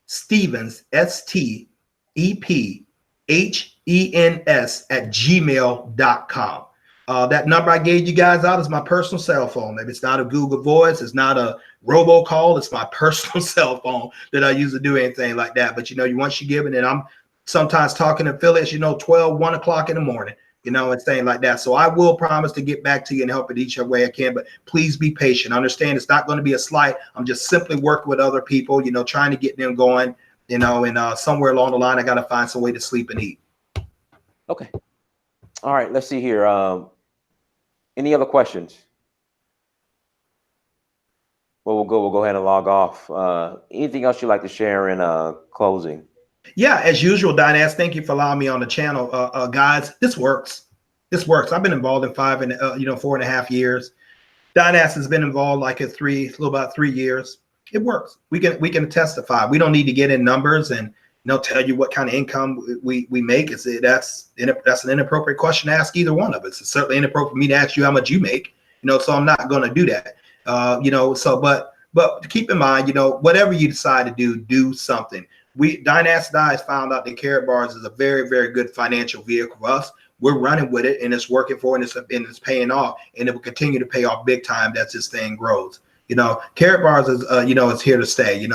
Stephens, STEPHENS @gmail.com. That number I gave you guys out is my personal cell phone. Maybe it's not a Google Voice, it's not a robocall, it's my personal cell phone that I use to do anything like that. But once you give it, and I'm sometimes talking to affiliates, 12, 1 o'clock in the morning, and things like that. So I will promise to get back to you and help it each way I can, but please be patient. Understand it's not going to be a slight. I'm just simply working with other people, trying to get them going, and somewhere along the line, I got to find some way to sleep and eat. Okay. All right. Let's see here. Any other questions? Well, we'll go ahead and log off. Anything else you'd like to share in closing? Yeah, as usual, Dynas, thank you for allowing me on the channel. Guys, this works. This works. I've been involved in 4.5 years. Dynas has been involved like a little about 3 years. It works. We can testify. We don't need to get in numbers and tell you what kind of income we make. That's an inappropriate question to ask either one of us. It's certainly inappropriate for me to ask you how much you make. So I'm not going to do that. But keep in mind, whatever you decide to do something. Dynas Dies found out that Karatbars is a very, very good financial vehicle for us. We're running with it, and it's working for it, and it's paying off, and it will continue to pay off big time as this thing grows. Karatbars is it's here to stay.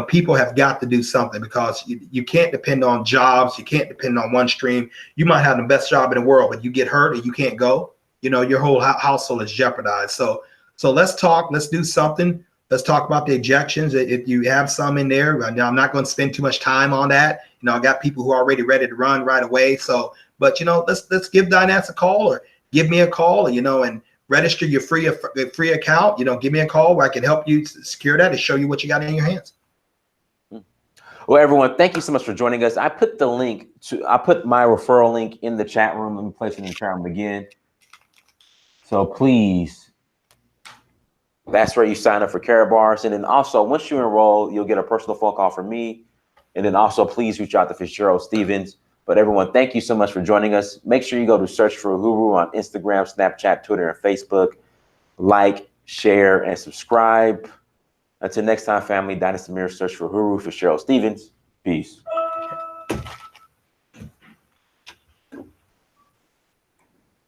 People have got to do something, because you can't depend on jobs. You can't depend on one stream. You might have the best job in the world, but you get hurt and you can't go. Your whole household is jeopardized. So let's talk. Let's do something. Let's talk about the ejections. If you have some in there, I'm not going to spend too much time on that. I got people who are already ready to run right away. So, but let's give Dynas a call, or give me a call, and register your free account. Give me a call where I can help you secure that and show you what you got in your hands. Well, everyone, thank you so much for joining us. I put my referral link in the chat room. Let me place it in the chat room again. So please, that's where you sign up for Karatbars. And then also, once you enroll, you'll get a personal phone call from me. And then also, please reach out to Fitzgerald Stephens. But everyone, thank you so much for joining us. Make sure you go to Search for Uhuru on Instagram, Snapchat, Twitter, and Facebook. Like, share, and subscribe. Until next time, family, Dynasty Mirror, Search for Uhuru, Fitzgerald Stephens. Peace.